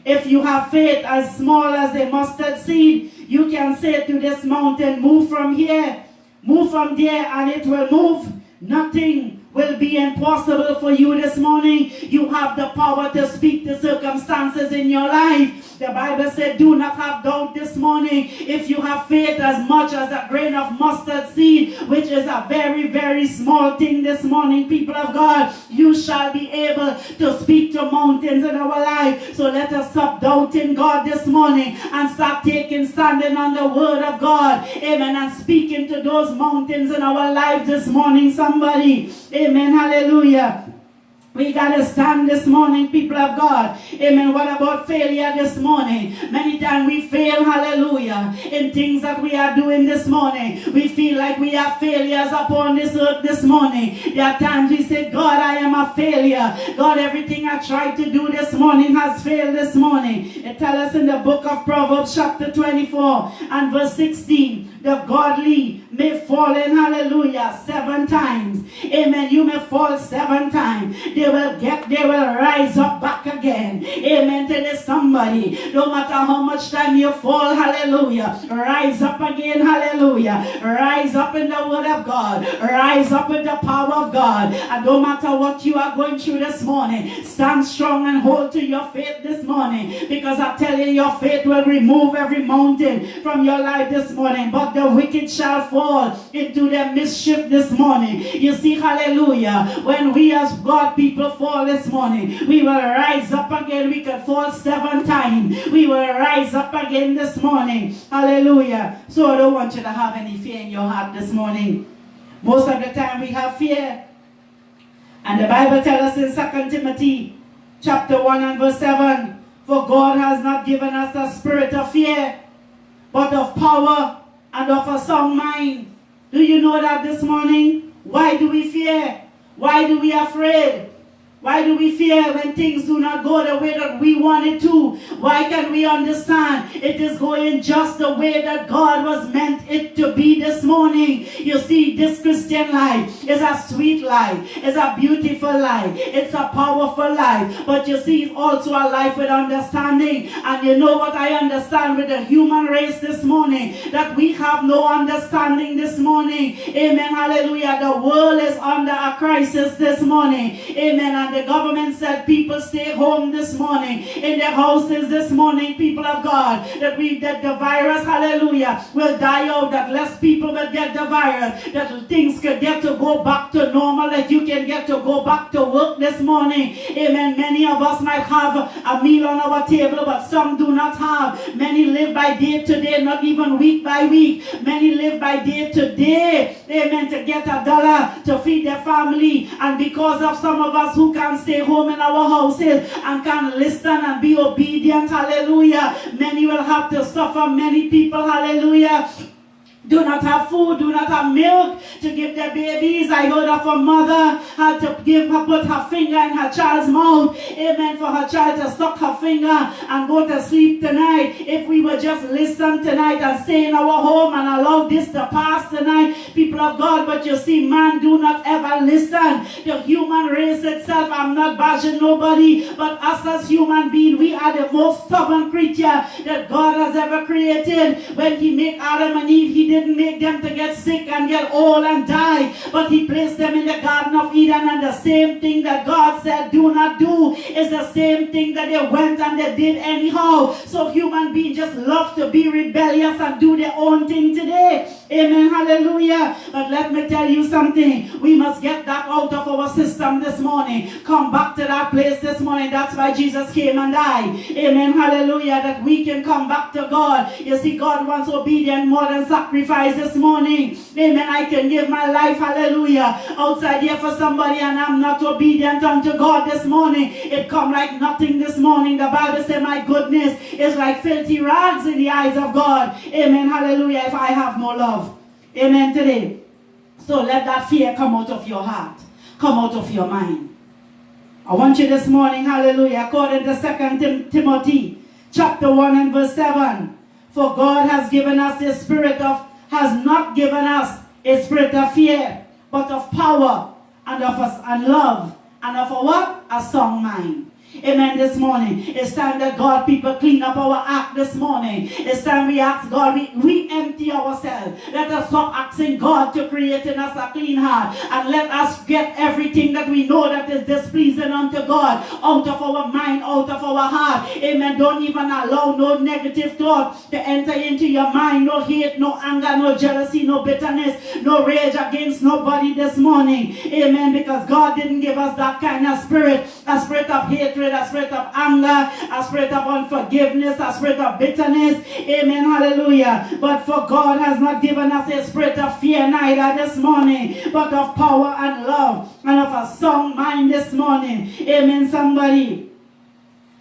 If you have faith as small as a mustard seed, you can say to this mountain, move from here, move from there, and it will move. Nothing will be impossible for you this morning. You have the power to speak the circumstances in your life. The Bible said, do not have doubt this morning. If you have faith as much as a grain of mustard seed, which is a very, very small thing this morning, people of God, you shall be able to speak to mountains in our life. So let us stop doubting God this morning and start standing on the word of God. Amen. And speaking to those mountains in our lives this morning, somebody. Amen. Hallelujah. We got to stand this morning, people of God. Amen. What about failure this morning? Many times we fail, hallelujah, in things that we are doing this morning. We feel like we are failures upon this earth this morning. There are times we say, God, I am a failure. God, everything I tried to do this morning has failed this morning. It tells us in the book of Proverbs chapter 24 and verse 16, the godly may fall in, hallelujah, 7 times. Amen. You may fall 7 times. They will rise up back again. Amen. To this somebody. No matter how much time you fall, hallelujah, rise up again, hallelujah. Rise up in the word of God. Rise up in the power of God. And no matter what you are going through this morning, stand strong and hold to your faith this morning. Because I tell you, your faith will remove every mountain from your life this morning. But the wicked shall fall into their mischief this morning. You see, hallelujah, when we as God people fall this morning, we will rise up again. We can fall 7 times. We will rise up again this morning. Hallelujah. So I don't want you to have any fear in your heart this morning. Most of the time we have fear. And the Bible tells us in 2 Timothy chapter 1 and verse 7, for God has not given us a spirit of fear, but of power and of a sound mind. Do you know that this morning? Why do we fear? Why do we afraid? Why do we fear when things do not go the way that we want it to? Why can we understand it is going just the way that God was meant it to be this morning? You see, this Christian life is a sweet life. It's a beautiful life. It's a powerful life. But you see, it's also a life with understanding. And you know what I understand with the human race this morning? That we have no understanding this morning. Amen. Hallelujah. The world is under a crisis this morning. Amen. And the government said people stay home this morning, in their houses this morning, people of God, that the virus, hallelujah, will die out, that less people will get the virus, that things could get to go back to normal, that you can get to go back to work this morning. Amen. Many of us might have a meal on our table, but some do not have. Many live by day to day, not even week by week. Many live by day to day, amen, to get $1 to feed their family. And because of some of us who can stay home in our houses and can listen and be obedient, hallelujah, many will have to suffer. Many people, hallelujah, do not have food, do not have milk to give their babies. I heard of a mother had to put her finger in her child's mouth, amen, for her child to suck her finger and go to sleep tonight. If we would just listen tonight and stay in our home and allow this to pass tonight, people of God, but you see, man, do not ever listen. The human race itself, I'm not bashing nobody, but us as human beings, we are the most stubborn creature that God has ever created. When he made Adam and Eve, he didn't make them to get sick and get old and die, but he placed them in the Garden of Eden, and the same thing that God said do not do is the same thing that they went and they did anyhow. So human beings just love to be rebellious and do their own thing today. Amen, hallelujah. But let me tell you something, we must get that out of our system this morning. Come back to that place this morning. That's why Jesus came and died. Amen, hallelujah, that we can come back to God. You see, God wants obedience more than sacrifice this morning. Amen, I can give my life, hallelujah, outside here for somebody and I'm not obedient unto God this morning. It come like nothing this morning. The Bible says my goodness is like filthy rags in the eyes of God. Amen, hallelujah, if I have no love. Amen today. So let that fear come out of your heart. Come out of your mind. I want you this morning, hallelujah, according to 2 Timothy chapter 1 and verse 7. For God has given us a spirit of, has not given us a spirit of fear, but of power and of us and love and of a what? A sound mind. Amen this morning. It's time that God people clean up our act this morning. It's time we ask God, we empty ourselves. Let us stop asking God to create in us a clean heart. And let us get everything that we know that is displeasing unto God out of our mind, out of our heart. Amen. Don't even allow no negative thought to enter into your mind. No hate, no anger, no jealousy, no bitterness, no rage against nobody this morning. Amen. Because God didn't give us that kind of spirit. A spirit of hatred, a spirit of anger, a spirit of unforgiveness, a spirit of bitterness. Amen, hallelujah. But for God has not given us a spirit of fear neither this morning, but of power and love and of a sound mind this morning. Amen, somebody.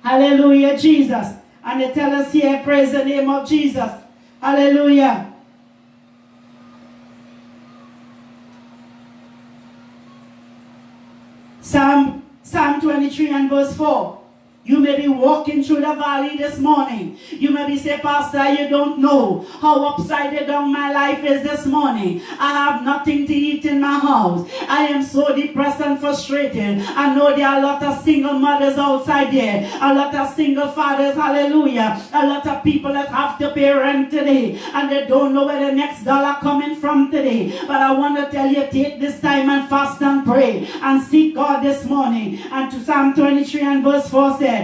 Hallelujah, Jesus. And they tell us here, praise the name of Jesus. Hallelujah. Psalm 23 and verse 4. You may be walking through the valley this morning. You may be saying, Pastor, you don't know how upside down my life is this morning. I have nothing to eat in my house. I am so depressed and frustrated. I know there are a lot of single mothers outside there. A lot of single fathers, hallelujah. A lot of people that have to pay rent today. And they don't know where the next dollar coming from today. But I want to tell you, take this time and fast and pray. And seek God this morning. And to Psalm 23 and verse 4 says,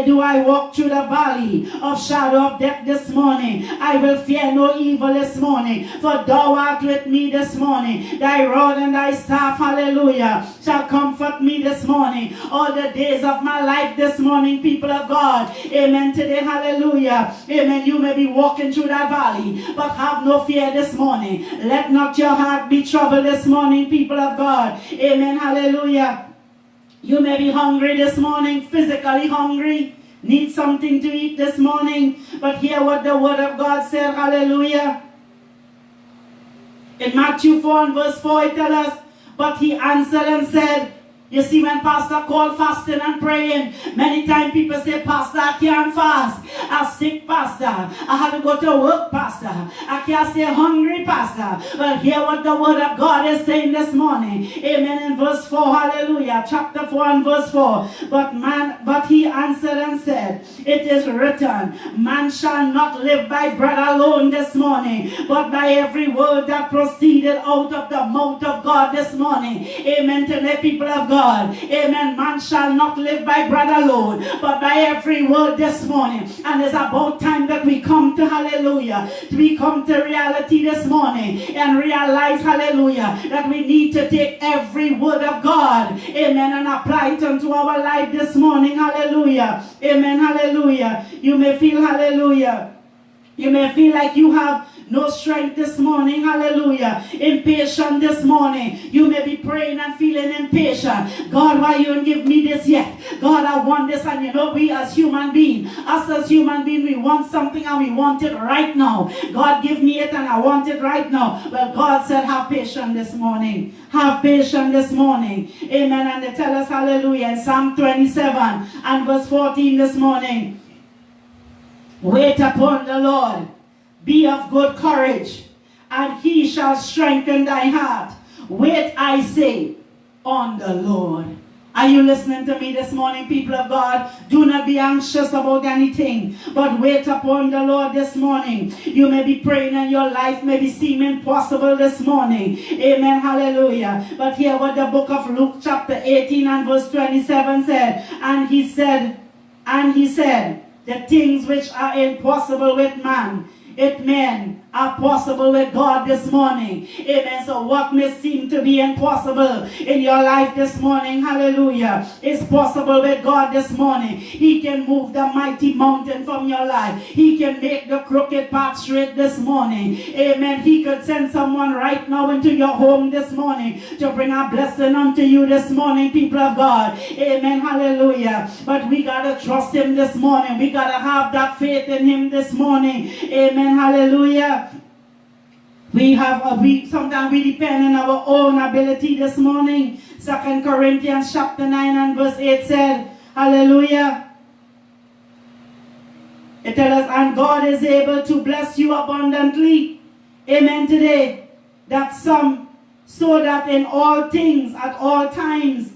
do I walk through the valley of shadow of death this morning? I will fear no evil this morning, for thou art with me this morning. Thy rod and thy staff, hallelujah, shall comfort me this morning. All the days of my life this morning, people of God. Amen today, hallelujah. Amen. You may be walking through that valley, but have no fear this morning. Let not your heart be troubled this morning, people of God. Amen, hallelujah. You may be hungry this morning, physically hungry, need something to eat this morning, but hear what the word of God said, hallelujah. In Matthew 4 and verse 4 it tells us, but he answered and said, you see, when pastor called fasting and praying, many times people say, Pastor, I can't fast. I'm sick, Pastor. I have to go to work, Pastor. I can't stay hungry, Pastor. But hear what the word of God is saying this morning. Amen. In verse 4, hallelujah. Chapter 4 and verse 4. But he answered and said, it is written, man shall not live by bread alone this morning, but by every word that proceeded out of the mouth of God this morning. Amen. To the people of God. Amen. Man shall not live by bread alone, but by every word this morning. And it's about time that we come to, hallelujah, we come to reality this morning and realize, hallelujah, that we need to take every word of God, amen, and apply it unto our life this morning, hallelujah, amen, hallelujah. You may feel, hallelujah, you may feel like you have no strength this morning, hallelujah. Impatient this morning. You may be praying and feeling impatient. God, why you don't give me this yet? God, I want this. And you know, we as human beings, us as human beings, we want something and we want it right now. God, give me it and I want it right now. Well, God said, have patience this morning. Have patience this morning. Amen. And they tell us, hallelujah, in Psalm 27 and verse 14 this morning. Wait upon the Lord. Be of good courage, and he shall strengthen thy heart. Wait, I say, on the Lord. Are you listening to me this morning, people of God? Do not be anxious about anything, but wait upon the Lord this morning. You may be praying and your life may be seeming impossible this morning. Amen, hallelujah. But hear what the book of Luke chapter 18 and verse 27 said. And he said, the things which are impossible with man, are possible with God this morning. Amen. So what may seem to be impossible in your life this morning, hallelujah, is possible with God this morning. He can move the mighty mountain from your life. He can make the crooked path straight this morning. Amen. He could send someone right now into your home this morning to bring a blessing unto you this morning, people of God. Amen. Hallelujah. But we got to trust him this morning. We got to have that faith in him this morning. Amen. Hallelujah. Sometimes we depend on our own ability this morning. 2 Corinthians chapter 9 and verse 8 said, hallelujah. It tells us, and God is able to bless you abundantly. Amen today. So that in all things, at all times,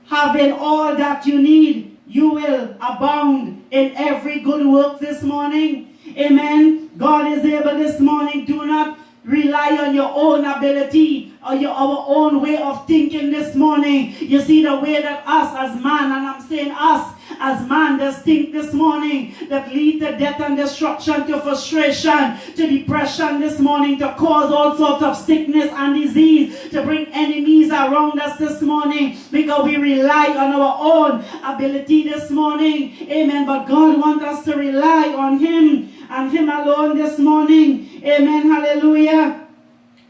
having all that you need, you will abound in every good work this morning. Amen. God is able this morning. Do not rely on your own ability or our own way of thinking this morning. You see the way that us as man, and I'm saying us as man, does think this morning, that lead to death and destruction, to frustration, to depression this morning, to cause all sorts of sickness and disease, to bring enemies around us this morning, because we rely on our own ability this morning. Amen. But God wants us to rely on him and him alone this morning. Amen. Hallelujah.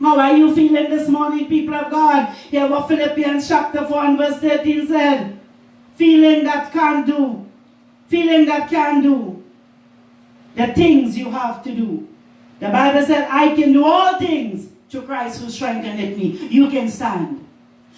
How are you feeling this morning, people of God? Hear what Philippians chapter 4 and verse 13 said. Feeling that can do the things you have to do. The Bible said, I can do all things through Christ who strengtheneth me. You can stand.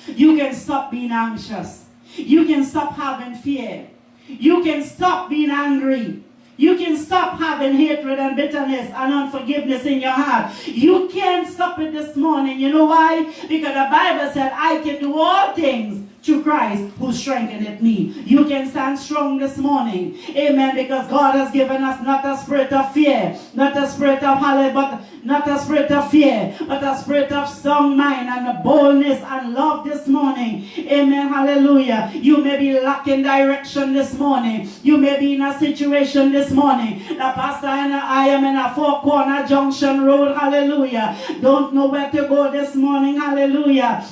You can stop being anxious. You can stop having fear. You can stop being angry. You can stop having hatred and bitterness and unforgiveness in your heart. You can't stop it this morning. You know why? Because the Bible said, I can do all things through Christ who strengtheneth me. You can stand strong this morning. Amen. Because God has given us not a spirit of fear, not a spirit of not a spirit of fear, but a spirit of sound mind and a boldness and love this morning. Amen. Hallelujah. You may be lacking direction this morning. You may be in a situation this morning. The pastor and I am in a four-corner junction road. Hallelujah. Don't know where to go this morning. Hallelujah.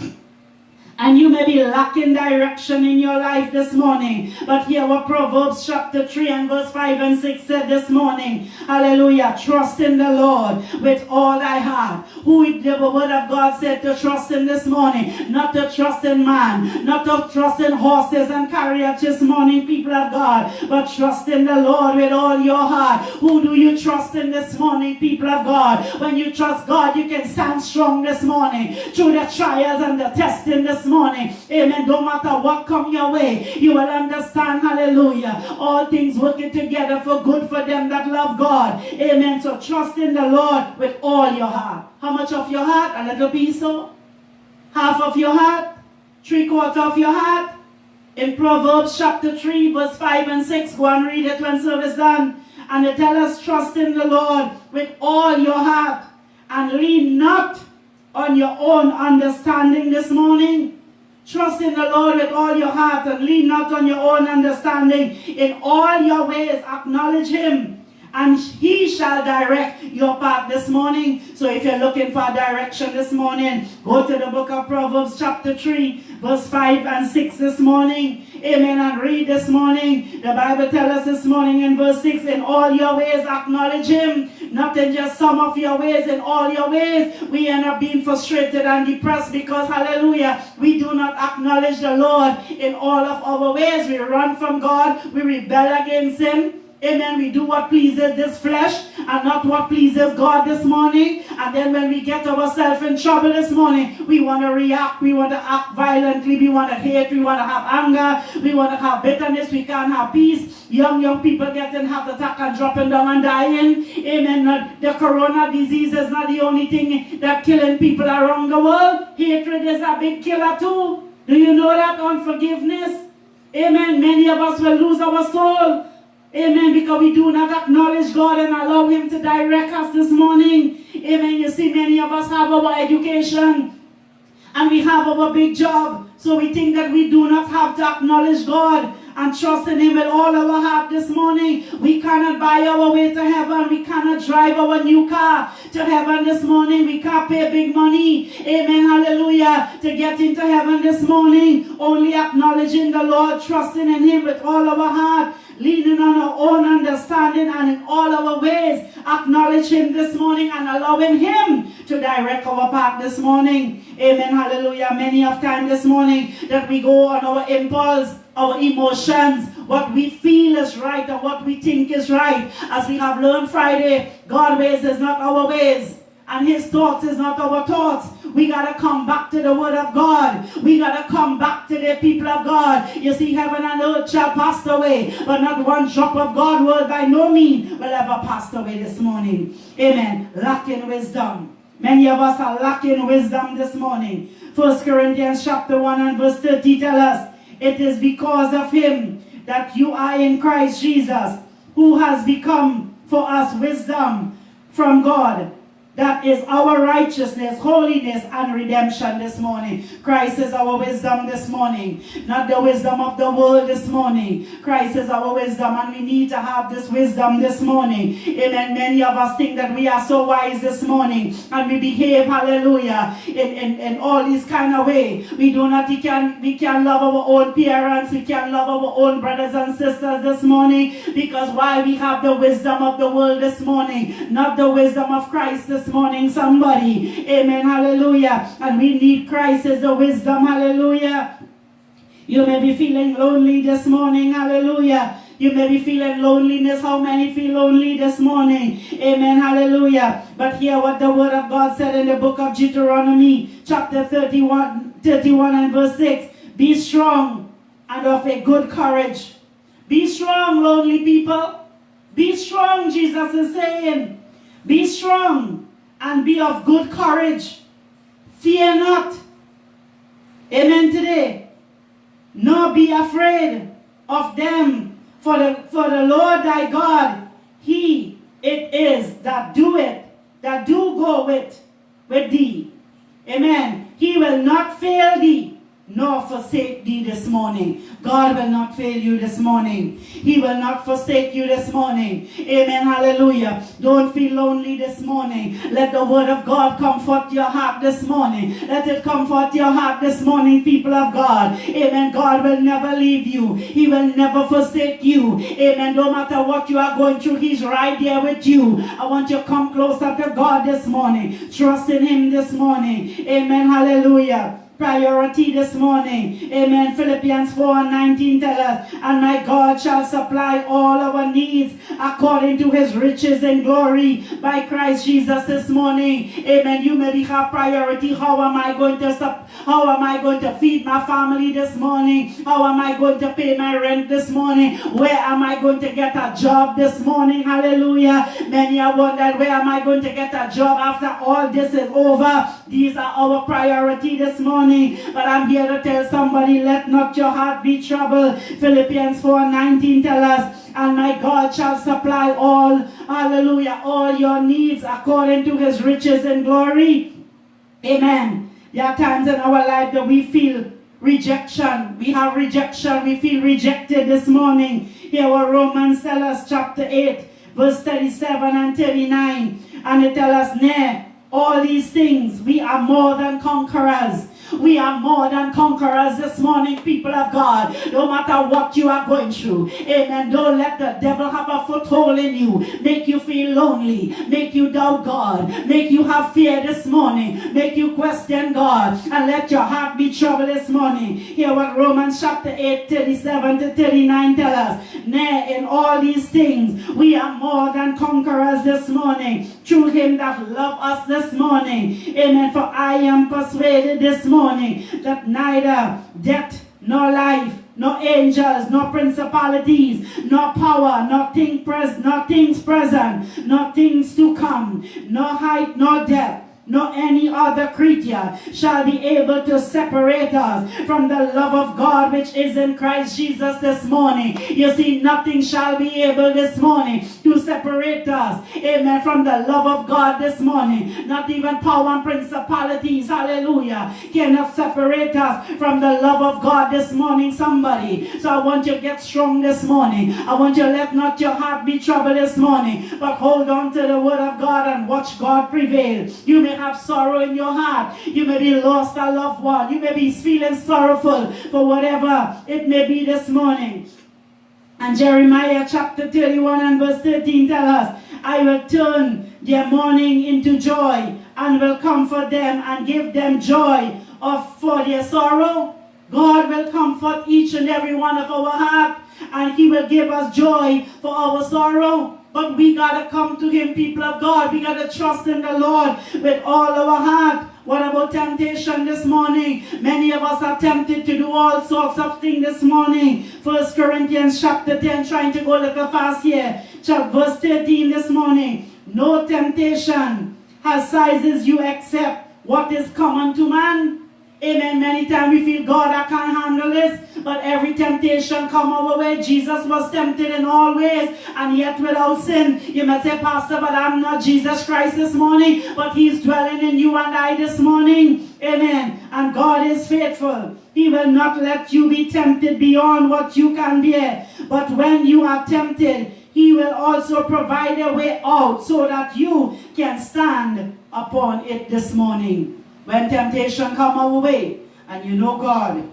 And you may be lacking direction in your life this morning. But hear what Proverbs chapter 3 and verse 5 and 6 said this morning. Hallelujah. Trust in the Lord with all thy heart. Who the word of God said to trust in this morning. Not to trust in man. Not to trust in horses and chariots this morning, people of God. But trust in the Lord with all your heart. Who do you trust in this morning, people of God? When you trust God, you can stand strong this morning. Through the trials and the testing this morning. Amen. No matter what come your way, you will understand, hallelujah, all things working together for good for them that love God. Amen. So trust in the Lord with all your heart. How much of your heart? A little piece so? Half of your heart? 3/4 of your heart? In Proverbs chapter 3 verse 5 and 6, go and read it when service done. And they tell us, trust in the Lord with all your heart and lean not on your own understanding this morning. Trust in the Lord with all your heart and lean not on your own understanding. In all your ways acknowledge him, and he shall direct your path this morning. So if you're looking for direction this morning, go to the book of Proverbs chapter 3 verse 5 and 6 this morning. Amen. And read this morning. The Bible tells us this morning in verse 6, in all your ways acknowledge him. not in just some of your ways, in all your ways, we end up being frustrated and depressed because, hallelujah, we do not acknowledge the Lord in all of our ways. We run from God, we rebel against Him. Amen. We do what pleases this flesh and not what pleases God this morning. And then when we get ourselves in trouble this morning, we want to react. We want to act violently. We want to hate. We want to have anger. We want to have bitterness. We can't have peace. Young people getting heart attack and dropping down and dying. Amen. The corona disease is not the only thing that killing people around the world. Hatred is a big killer too. Do you know that? Unforgiveness. Amen. Many of us will lose our soul. Amen. Because we do not acknowledge God and allow Him to direct us this morning. Amen. You see, many of us have our education and we have our big job. So we think that we do not have to acknowledge God and trust in Him with all our heart this morning. We cannot buy our way to heaven. We cannot drive our new car to heaven this morning. We can't pay big money. Amen. Hallelujah. To get into heaven this morning. Only acknowledging the Lord, trusting in Him with all our heart, leaning on our own understanding, and in all our ways acknowledge Him this morning and allowing Him to direct our path this morning. Amen. Hallelujah. Many of times this morning that we go on our impulse, our emotions, what we feel is right and what we think is right. As we have learned Friday, God's ways is not our ways and His thoughts is not our thoughts. We got to come back to the Word of God. We got to come back to the people of God. You see, heaven and earth shall pass away, but not one drop of God's word by no means will ever pass away this morning. Amen. Lacking wisdom. Many of us are lacking wisdom this morning. 1 Corinthians chapter 1 and verse 30 tell us, it is because of Him that you are in Christ Jesus, who has become for us wisdom from God. That is our righteousness, holiness, and redemption this morning. Christ is our wisdom this morning. Not the wisdom of the world this morning. Christ is our wisdom, and we need to have this wisdom this morning. Amen. Many of us think that we are so wise this morning, and we behave, hallelujah, in all these kind of way. We can love our own parents. We can love our own brothers and sisters this morning, because why? We have the wisdom of the world this morning, not the wisdom of Christ this morning, somebody. Amen. Hallelujah. And we need Christ as the wisdom. Hallelujah. You may be feeling lonely this morning. Hallelujah. You may be feeling loneliness. How many feel lonely this morning? Amen. Hallelujah. But hear what the Word of God said in the book of Deuteronomy, chapter 31 and verse 6. Be strong and of a good courage. Be strong, lonely people. Be strong, Jesus is saying. Be strong and be of good courage. Fear not. Amen today. Nor be afraid of them. For the Lord thy God, He it is that do it, that do go with thee. Amen. He will not fail thee, nor forsake thee this morning. God will not fail you this morning. He will not forsake you this morning. Amen. Hallelujah. Don't feel lonely this morning. Let the Word of God comfort your heart this morning. Let it comfort your heart this morning, people of God. Amen. God will never leave you. He will never forsake you. Amen. No matter what you are going through, He's right there with you. I want you to come closer to God this morning. Trust in Him this morning. Amen. Hallelujah. Priority this morning. Amen. Philippians 4:19 tells us, and my God shall supply all our needs according to His riches and glory by Christ Jesus this morning. Amen. You maybe have priority. How am I going to feed my family this morning? How am I going to pay my rent this morning? Where am I going to get a job this morning? Hallelujah. Many are wondering, where am I going to get a job after all this is over? These are our priority this morning. But I'm here to tell somebody, let not your heart be troubled. Philippians 4:19 tells us, and my God shall supply all, hallelujah, all your needs according to His riches and glory. Amen. There are times in our life that we feel rejection. We have rejection. We feel rejected this morning. Here what Romans tells us, chapter 8, verse 37 and 39. And it tells us, nay, all these things we are more than conquerors We are more than conquerors this morning, people of God. No matter what you are going through. Amen. Don't let the devil have a foothold in you. Make you feel lonely. Make you doubt God. Make you have fear this morning. Make you question God. And let your heart be troubled this morning. Hear what Romans chapter 8, 37 to 39 tell us. Nay, in all these things, we are more than conquerors this morning. Through him that loved us this morning. Amen. For I am persuaded this morning that neither death nor life, nor angels, nor principalities, nor power, nor things present, nor things to come, nor height, nor depth, nor any other creature shall be able to separate us from the love of God which is in Christ Jesus this morning. You see, nothing shall be able this morning to separate us, amen, from the love of God this morning. Not even power and principalities, hallelujah, cannot separate us from the love of God this morning, somebody. So I want you to get strong this morning. I want you to let not your heart be troubled this morning, but hold on to the word of God and watch God prevail. You may have sorrow in your heart. You may be lost a loved one. You may be feeling sorrowful for whatever it may be this morning. And Jeremiah chapter 31 and verse 13 tell us, I will turn their mourning into joy and will comfort them and give them joy for their sorrow. God will comfort each and every one of our heart, and he will give us joy for our sorrow. But we got to come to him, people of God. We got to trust in the Lord with all our heart. What about temptation this morning? Many of us are tempted to do all sorts of things this morning. 1 Corinthians chapter 10, trying to go a little fast here. Verse 13 this morning. No temptation has sizes you except what is common to man. Amen. Many times we feel, God, I can't handle this. But every temptation come our way. Jesus was tempted in all ways, and yet without sin. You may say, Pastor, but I'm not Jesus Christ this morning. But he's dwelling in you and I this morning. Amen. And God is faithful. He will not let you be tempted beyond what you can bear. But when you are tempted, he will also provide a way out so that you can stand upon it this morning. When temptation come our way, and you know God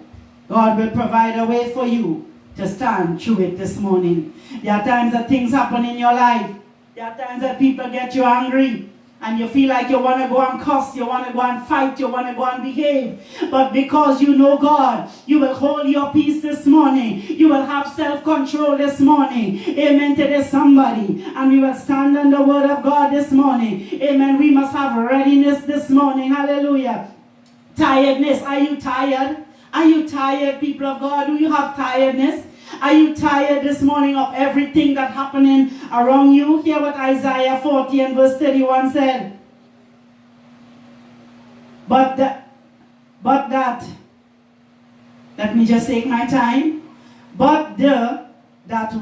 will provide a way for you to stand through it this morning. There are times that things happen in your life. There are times that people get you angry, and you feel like you want to go and cuss, you want to go and fight, you want to go and behave. But because you know God, you will hold your peace this morning. You will have self-control this morning. Amen to this somebody. And we will stand on the word of God this morning. Amen. We must have readiness this morning. Hallelujah. Tiredness. Are you tired? Are you tired, people of God? Do you have tiredness? Are you tired this morning of everything that's happening around you? Hear what Isaiah 40 and verse 31 said. But let me just take my time. But they that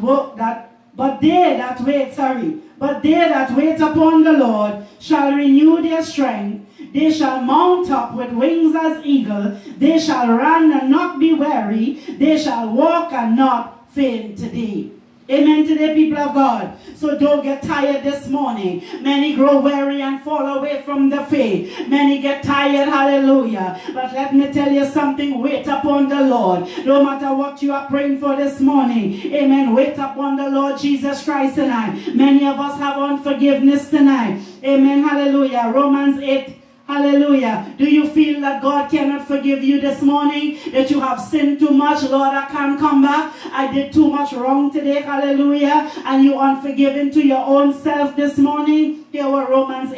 wait upon the Lord shall renew their strength. They shall mount up with wings as eagle. They shall run and not be weary. They shall walk and not faint today. Amen today, people of God. So don't get tired this morning. Many grow weary and fall away from the faith. Many get tired, hallelujah. But let me tell you something. Wait upon the Lord. No matter what you are praying for this morning. Amen. Wait upon the Lord Jesus Christ tonight. Many of us have unforgiveness tonight. Amen, hallelujah. Romans 8. Hallelujah. Do you feel that God cannot forgive you this morning? That you have sinned too much? Lord, I can't come back. I did too much wrong today. Hallelujah. And you unforgiven to your own self this morning? Here what Romans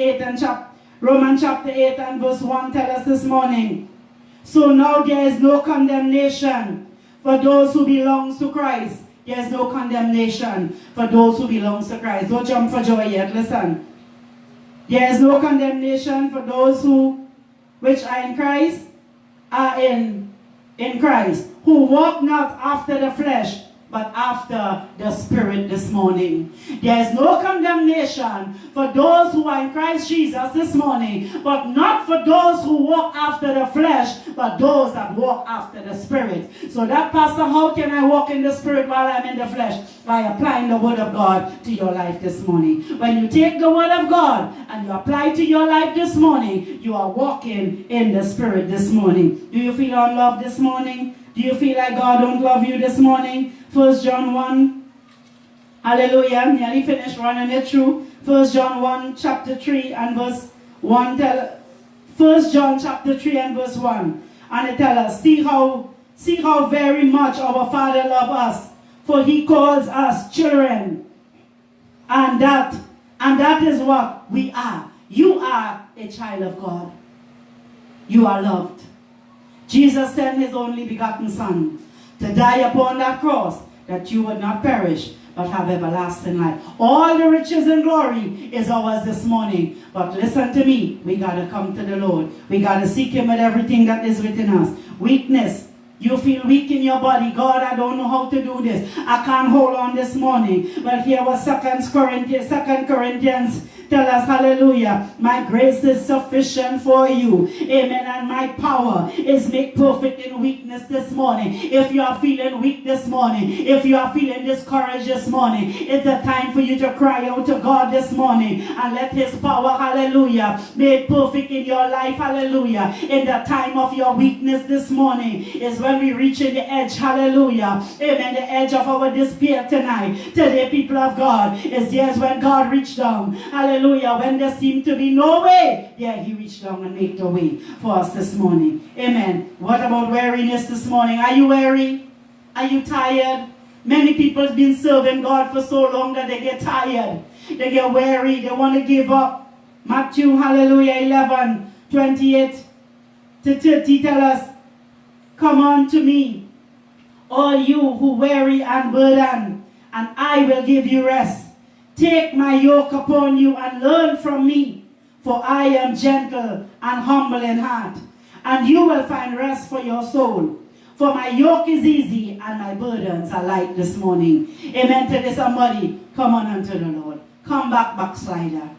chapter 8 and verse 1 tell us this morning. So now there is no condemnation for those who belong to Christ. There is no condemnation for those who belong to Christ. Don't jump for joy yet. Listen. There is no condemnation for those which are in Christ, are in Christ, who walk not after the flesh, but after the Spirit this morning. There is no condemnation for those who are in Christ Jesus this morning, but not for those who walk after the flesh, but those that walk after the Spirit. So that, Pastor, how can I walk in the Spirit while I'm in the flesh? By applying the Word of God to your life this morning. When you take the Word of God and you apply it to your life this morning, you are walking in the Spirit this morning. Do you feel unloved this morning? Do you feel like God don't love you this morning? 1 John 1. Hallelujah. Nearly finished running it through. 1 John 1 chapter 3 and verse 1. 1 John chapter 3 and verse 1. And it tells us, see how very much our Father loves us, for he calls us children. And that is what we are. You are a child of God. You are loved. Jesus sent his only begotten Son to die upon that cross, that you would not perish, but have everlasting life. All the riches and glory is ours this morning. But listen to me, we got to come to the Lord. We got to seek him with everything that is within us. Weakness. You feel weak in your body. God, I don't know how to do this. I can't hold on this morning. But here was 2 Corinthians tell us, hallelujah, my grace is sufficient for you. Amen. And my power is made perfect in weakness this morning. If you are feeling weak this morning, if you are feeling discouraged this morning, it's a time for you to cry out to God this morning and let his power, hallelujah, made perfect in your life, hallelujah. In the time of your weakness this morning is when we reach in the edge, hallelujah. Amen. The edge of our despair tonight. Today, people of God, is yes when God reached down, hallelujah. When there seemed to be no way, yeah, he reached down and made the way for us this morning. Amen. What about weariness this morning? Are you weary? Are you tired? Many people have been serving God for so long that they get tired. They get weary. They want to give up. Matthew, hallelujah, 11, 28 to 30 tell us, come unto me, all you who weary and burden, and I will give you rest. Take my yoke upon you and learn from me, for I am gentle and humble in heart, and you will find rest for your soul. For my yoke is easy and my burdens are light this morning. Amen. Tell somebody, come on unto the Lord. Come back, backslider.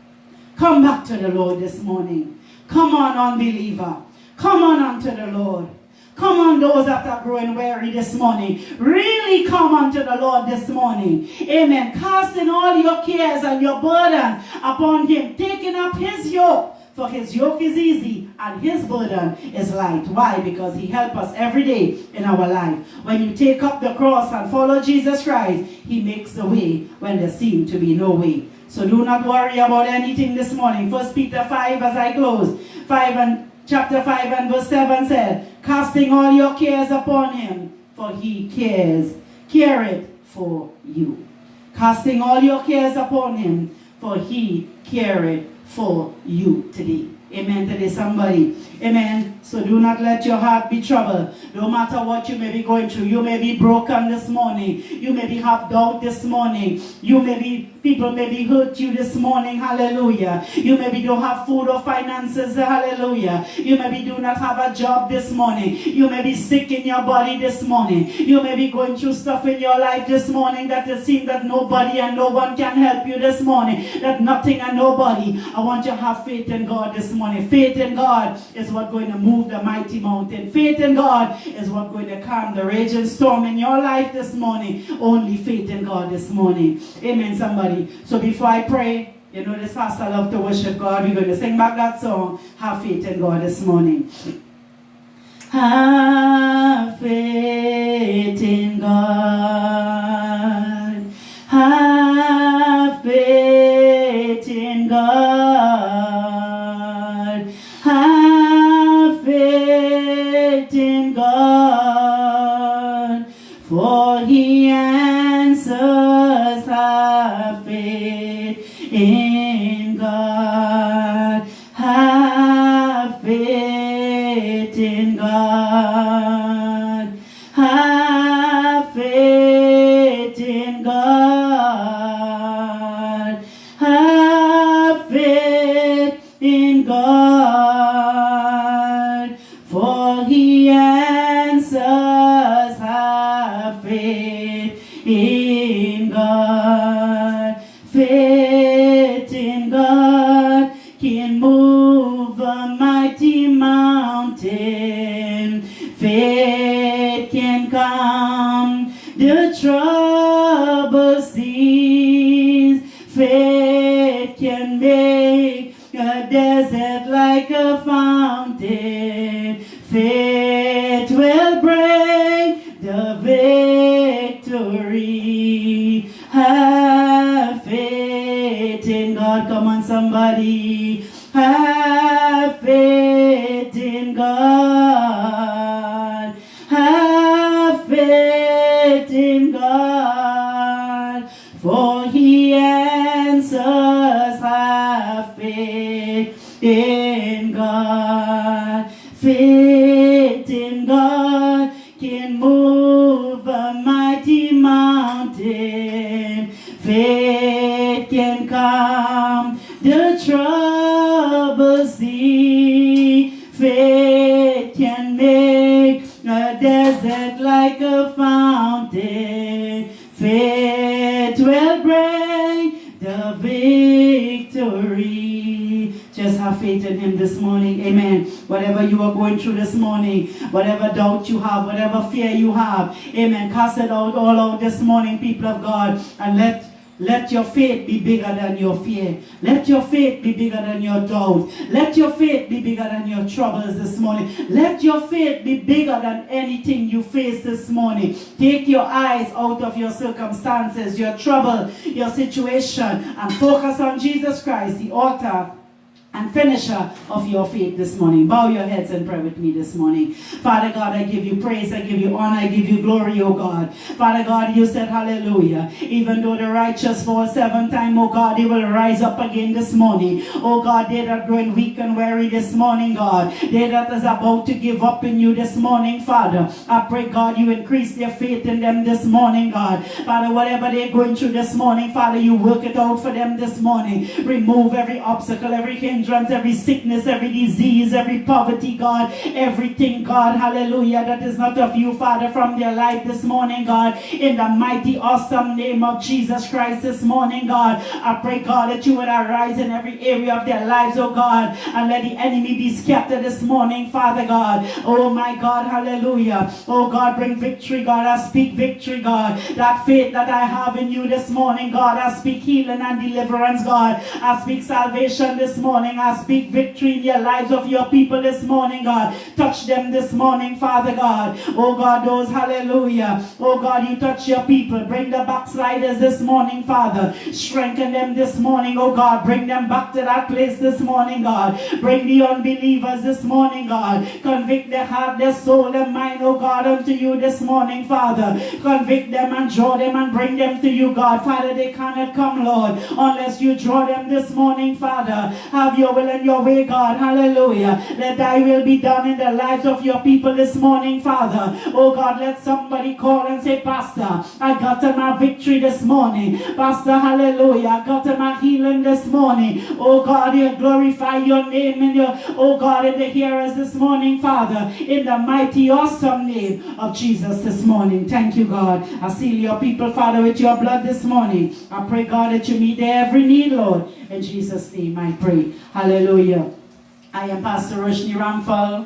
Come back to the Lord this morning. Come on, unbeliever. Come on unto the Lord. Come on, those that are growing weary this morning. Really come unto the Lord this morning. Amen. Casting all your cares and your burdens upon him. Taking up his yoke. For his yoke is easy and his burden is light. Why? Because he helps us every day in our life. When you take up the cross and follow Jesus Christ, he makes the way when there seems to be no way. So do not worry about anything this morning. 1 Peter 5 as I close. Chapter 5 and verse 7 said, casting all your cares upon him, for he careth for you. Casting all your cares upon him, for he careth for you today. Amen. Today, somebody. Amen. So do not let your heart be troubled. No matter what you may be going through. You may be broken this morning. You may be have doubt this morning. People may be hurt you this morning. Hallelujah. You maybe don't have food or finances. Hallelujah. You maybe do not have a job this morning. You may be sick in your body this morning. You may be going through stuff in your life this morning that it seems that nobody and no one can help you this morning. That nothing and nobody. I want you to have faith in God this morning. Faith in God is what's going to move the mighty mountain. Faith in God is what's going to calm the raging storm in your life this morning. Only faith in God this morning. Amen, somebody. So before I pray, you know this pastor love to worship God. We're going to sing back that song, Have Faith in God this morning. Have faith in God. Have faith in God. Have faith in God. For he answers. Have faith in God. Have faith in God. Have faith in God. Have faith in God. For he answers. Have faith in God. Faith in God can move a mighty mountain. Faith can calm the troubled seas. Faith can make a desert like a fountain. Faith will bring the victory. Have faith in God. Come on, somebody. Have faith in God. Have faith in God. For He answers. Have faith in God. Faith in God can move a mighty mountain. Faith can calm the troubled sea. Faith can make a desert like a fountain. Faith will bring the victory. Just have faith in Him this morning. Amen. Whatever you are going through this morning, whatever doubt you have, whatever fear you have, amen. Cast it out all out this morning, people of God, and let your faith be bigger than your fear. Let your faith be bigger than your doubt. Let your faith be bigger than your troubles this morning. Let your faith be bigger than anything you face this morning. Take your eyes out of your circumstances, your trouble, your situation, and focus on Jesus Christ, the author and finisher of your faith this morning. Bow your heads and pray with me this morning. Father God, I give you praise, I give you honor, I give you glory, oh God. Father God, you said hallelujah. Even though the righteous fall 7 times, oh God, they will rise up again this morning. Oh God, they that are growing weak and weary this morning, God. They that is about to give up in you this morning, Father. I pray, God, you increase their faith in them this morning, God. Father, whatever they're going through this morning, Father, you work it out for them this morning. Remove every obstacle, every hindrance, every sickness, every disease, every poverty, God, everything, God, hallelujah, that is not of you, Father, from their life this morning, God, in the mighty, awesome name of Jesus Christ this morning, God. I pray, God, that you would arise in every area of their lives, oh God, and let the enemy be scattered this morning, Father God. Oh my God, hallelujah. Oh God, bring victory, God. I speak victory, God. That faith that I have in you this morning, God, I speak healing and deliverance, God. I speak salvation this morning. I speak victory in your lives of your people this morning, God. Touch them this morning, Father God. Oh God, those, hallelujah. Oh God, you touch your people. Bring the backsliders this morning, Father. Strengthen them this morning, oh God. Bring them back to that place this morning, God. Bring the unbelievers this morning, God. Convict their heart, their soul, their mind, oh God, unto you this morning, Father. Convict them and draw them and bring them to you, God. Father, they cannot come, Lord, unless you draw them this morning, Father. Have your will and your way, God. Hallelujah. Let thy will be done in the lives of your people this morning, Father. Oh God, let somebody call and say, Pastor, I got to my victory this morning. Pastor, hallelujah, I got to my healing this morning. Oh God, you glorify your name in your, oh God, in the hearers this morning, Father, in the mighty, awesome name of Jesus this morning. Thank you, God. I seal your people, Father, with your blood this morning. I pray, God, that you meet their every need, Lord. In Jesus' name I pray. Hallelujah. I am Pastor Roshni Ramphal.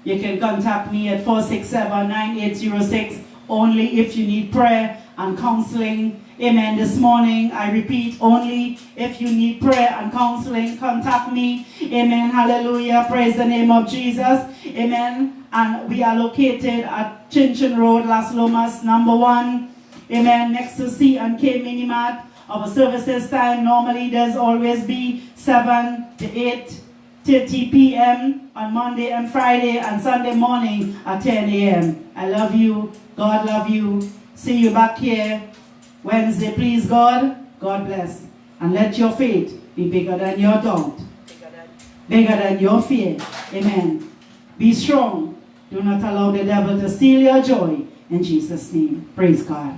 You can contact me at 467-9806 only if you need prayer and counseling. Amen. This morning, I repeat, only if you need prayer and counseling, contact me. Amen. Hallelujah. Praise the name of Jesus. Amen. And we are located at Chinchin Road, Las Lomas, number 1. Amen. Next to C&K Minimart. Our services time normally there's always be 7 to 8:30 p.m. on Monday and Friday, and Sunday morning at 10 a.m. I love you. God love you. See you back here Wednesday, please God. God bless. And let your faith be bigger than your doubt. Bigger than your fear. Amen. Be strong. Do not allow the devil to steal your joy. In Jesus' name. Praise God.